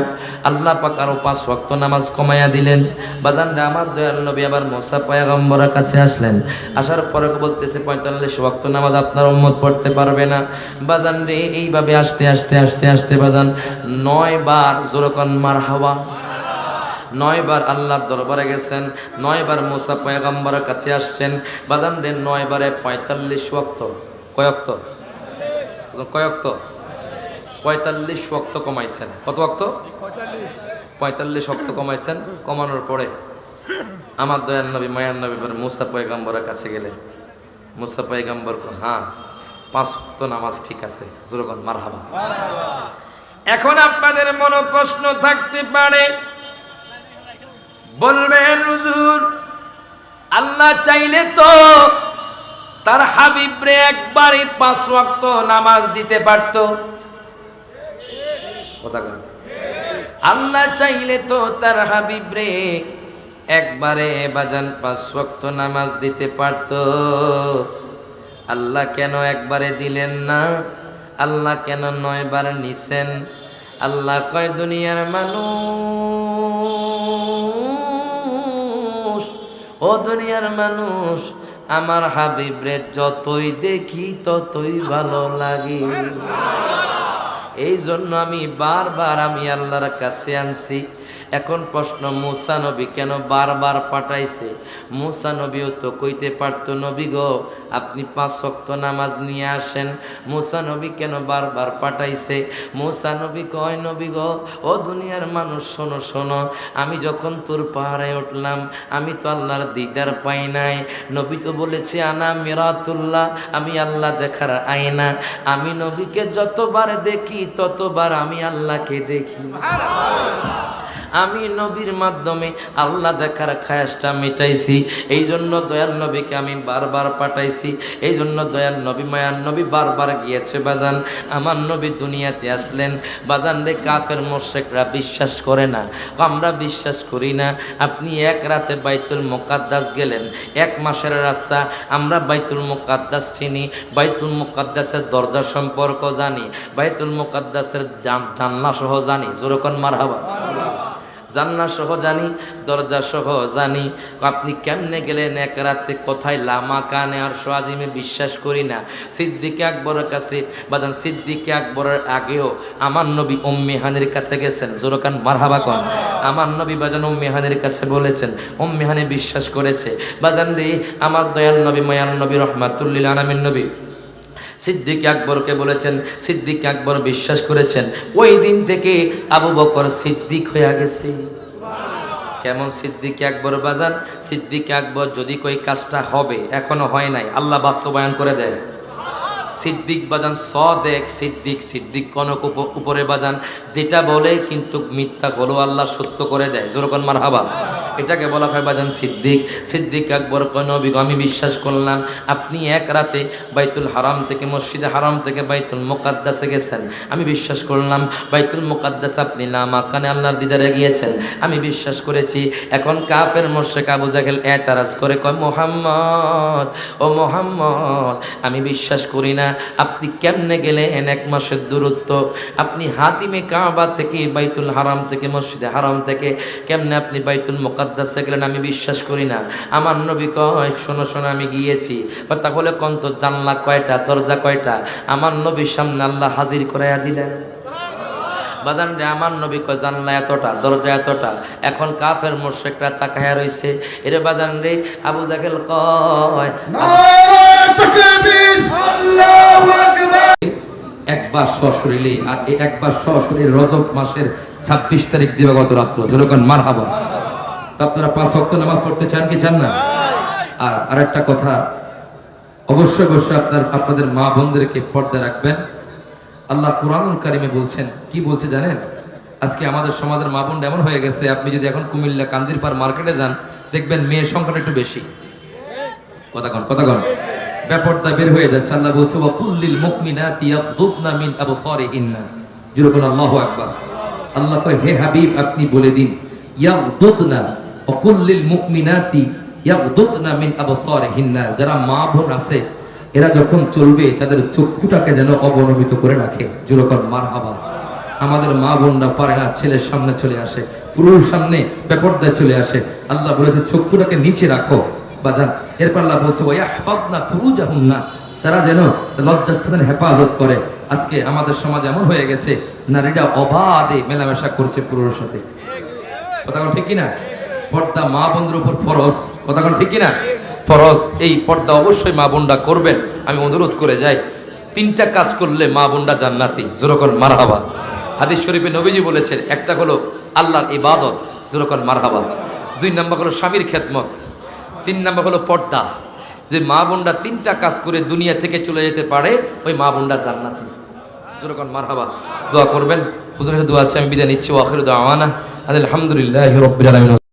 আল্লাহ পাক আরো 5 ওয়াক্ত নামাজ কমাইয়া দিলেন। বাজান রে আমার দয়াল নবী আবার মুসা পয়গম্বরের কাছে আসলেন। আসার পরে বলতেছে 45 ওয়াক্ত নামাজ আপনার উম্মত পড়তে পারবে না। বাজান রে এইভাবে আস্তে বাজান 9 বার জোরকন মারহাবা, 9 বার আল্লাহর দরবারে গেছেন, 9 বার মুসা পয়গম্বরের কাছে আসছেন। বাজান রে 9 বারে 45 ওয়াক্ত, কয় ওয়াক্ত? 45 ওয়াক্ত কমাইছেন। কত ওয়াক্ত? 45 ওয়াক্ত কমাইছেন। কমানোর পরে আমার দয়াল নবী মায়ার নবী মুসা পয়গম্বরের কাছে গেলেন। মুসা পয়গম্বর হ্যাঁ 5 ওয়াক্ত নামাজ ঠিক আছে, জোরগণ মারহাবা। এখন আপনাদের মনে প্রশ্ন থাকতে পারে, বলবেন হুজুর আল্লাহ চাইলে তো তার হাবিবরে একবারে 5 ওয়াক্ত নামাজ দিতে পারত। আল্লাহ চাইলে তো তার হাবিবরে একবারে বাজান 5 ওয়াক্ত নামাজ দিতে পারত। আল্লাহ কেন একবারে দিলেন না? আল্লাহ কেন 9 বার নিছেন? আল্লাহ কয় দুনিয়ার মানুষ, ও দুনিয়ার মানুষ, আমার হাবিবরে যতই দেখি ততই ভালো লাগে, এই জন্য আমি বারবার আমি আল্লাহর কাছে আনছি। এখন প্রশ্ন, মুসা নবী কেন বারবার পাঠাইছে? মুসা নবীও তো কইতে পারতো নবী গো আপনি 5 ওয়াক্ত নামাজ নিয়ে আসেন। মুসা নবী কেন বারবার পাঠাইছে? মুসা নবী কয় নবী গো, ও দুনিয়ার মানুষ শোনো, আমি যখন তোর পাহাড়ে উঠলাম আমি তো আল্লাহর দিদার পাই নাই। নবী তো বলেছে আনা মিরাতুল্লাহ, আমি আল্লাহ দেখার আয়না। আমি নবীকে যতবার দেখি ততবার আমি আল্লাহকে দেখি। আমি নবীর মাধ্যমে আল্লাহ দেখার খায়াসটা মিটাইছি, এই জন্য দয়াল নবীকে আমি বারবার পাঠাইছি। এই জন্য দয়াল নবী মায়ার নবী বারবার গিয়েছে বাজান। আমার নবী দুনিয়াতে আসলেন বাজান রে, কাফের মুশরিকরা বিশ্বাস করে না, আমরা বিশ্বাস করি না। আপনি এক রাতে বাইতুল মুকাদ্দাস গেলেন, 1 মাসের রাস্তা। আমরা বাইতুল মুকাদ্দাস চিনি, বাইতুল মুকাদ্দাসের দরজা সম্পর্ক জানি, বাইতুল মুকাদ্দাসের জানলা সহ জানি। জোরকন মারহাবা। জানলা সহ জানি, দরজা সহ জানি। আপনি কেমনে গেলেন এক রাতে, কোথায়? লামা কানে আর সোয়াজিমে বিশ্বাস করি না। সিদ্দিকে আকবরের কাছে বাজান, সিদ্দিকে আকবরের আগেও আমার নবী উম্মে হানির কাছে গেছেন। জোরকান মারহাবা কন। আমার নবী বাজান উম্মে হানির কাছে বলেছেন, উম্মে হানি বিশ্বাস করেছে। বাজান রে, আমার দয়াল নবী মায়ান নবী রহমাতুল্লিল আলামিন নবী সিদ্দিক আকবরকে বলেছেন, সিদ্দিক আকবর বিশ্বাস করেছেন। ওই দিন থেকে আবু বকর সিদ্দিক হয়ে গেছে। কেমন সিদ্দিক আকবর বাজান? সিদ্দিক আকবর যদি কই কাজটা হবে, এখনো হয় নাই, আল্লাহ বাস্তবায়ন করে দেয়। সিদ্দিক বাজান সদেক সিদ্দিক, সিদ্দিক কনক উপরে বাজান যেটা বলে কিন্তু মিথ্যা হলো আল্লাহ সত্য করে দেয়। জোরকন মারহাবা। এটাকে বলা হয় বাজান সিদ্দিক। সিদ্দিক আকবর নবী আমি বিশ্বাস করলাম আপনি এক রাতে বাইতুল হারাম থেকে, মসজিদে হারাম থেকে বাইতুল মুকাদ্দাসে গেছেন। আমি বিশ্বাস করলাম বাইতুল মুকাদ্দাস আপনি লামাকানে আল্লাহর দিদারে গিয়েছেন। আমি বিশ্বাস করেছি। এখন কাফের মুশরিক আবু জাহেল এতারাজ করে কয়, মুহাম্মদ, ও মুহাম্মদ, আমি বিশ্বাস করি না আপনি কেমনে গেলেন এক মাসের দূরত্ব, আপনি হাতিমে কাবা থেকে বাইতুল হারাম থেকে মসজিদে হারাম থেকে কেমনে আপনি বাইতুল মুকাদ্দাসে গেলেন? আমি বিশ্বাস করি না। আমার নবী কয়, শোনো শোনো, আমি গিয়েছি। তাহলে কোন তো জানলা কয়টা, দরজা কয়টা? আমার নবীর সামনে আল্লাহ হাজির করাইয়া দিলেন। বাজান রে, আমার নবী কয় জানলা এতটা, দরজা এতটা। এখন কাফের মুশরিকরা তাকায়া রইছে। এরে বাজান রে, আবু জাহেল কয়, নারায়ে তাকবীর, আল্লাহু আকবার। একবার সশরীরে, আর এই একবার সশরীরে রজব মাসের 26 তারিখ দিবাগত রাত্র। যেরকম মারহাবা। তা আপনারা 5 ওয়াক্ত নামাজ পড়তে চান কি চান না? আর আরেকটা কথা, অবশ্যই অবশ্যই আপনাদের মা বোনদেরকে পর্দা রাখবেন। আল্লাহ কুরআনুল কারীমে বলছেন, কি বলছে জানেন? আজকে আমাদের সমাজের মা বোন এমন হয়ে গেছে, আপনি যদি এখন কুমিল্লা কান্দিরপাড় মার্কেটে যান, দেখবেন মেয়ের সংখ্যাটা একটু বেশি। কথা কন ব্যাপারটা বের হয়ে যাচ্ছে। আল্লাহ বলছে, ওয়া কুল্লিল মুমিনাতি ইয়াগদুদনা মিন আবসারিহিন্না। যেরকম আল্লাহু আকবার। আল্লাহ কয়, হে হাবিব আপনি বলে দিন, ইয়াগদুদনা, ওয়া কুল্লিল মুমিনাতি ইয়াগদুদনা মিন আবসারিহিন্না। যারা মা বোন আছে এরা যখন চলবে তাদের চক্ষুটাকে যেন অবনমিত করে রাখে। যেরকম মারহাবা। আমাদের মা বোনরা পারে না, ছেলের সামনে চলে আসে, পুরুষ সামনে বেপরদায় চলে আসে। আল্লাহ বলেছে চক্ষুটাকে নিচে রাখো বাজান। এরপর আল্লাহ বলছে, ওয়াহফাযনা ফুরুজাহুন্না, তারা যেন লজ্জাস্থানের হেফাজত করে। আজকে আমাদের সমাজ এমন হয়ে গেছে, নারীরা অবাধে মেলামেশা করছে পুরুষের সাথে। কথা কোন ঠিক কিনা? পর্দা মা বোনদের উপর ফরজ। কথা কোন ঠিক কিনা? ফরজ। এই পর্দা অবশ্যই মা বোনরা করবেন। আমি অনুরোধ করে যাই, 3টা কাজ করলে মা বোনরা জান্নাতি। যেরকম মারহাবা। হাদিস শরীফে নবীজি বলেছেন, একটা হলো আল্লাহর ইবাদত, যেরকম মারহাবা। 2 নম্বর হলো স্বামীর খেদমত। 3 নম্বর হলো পর্দা। যে মা বোনরা 3টা কাজ করে দুনিয়া থেকে চলে যেতে পারে, ওই মা বোনরা জান্নাতি। যেরকম মারহাবা। দোয়া করবেন। হুজুরের কাছে দোয়া আছে, আমি বিদায় নিচ্ছি। ওয়া আখিরু দাওয়ানা আলহামদুলিল্লাহি রাব্বিল আলামিন।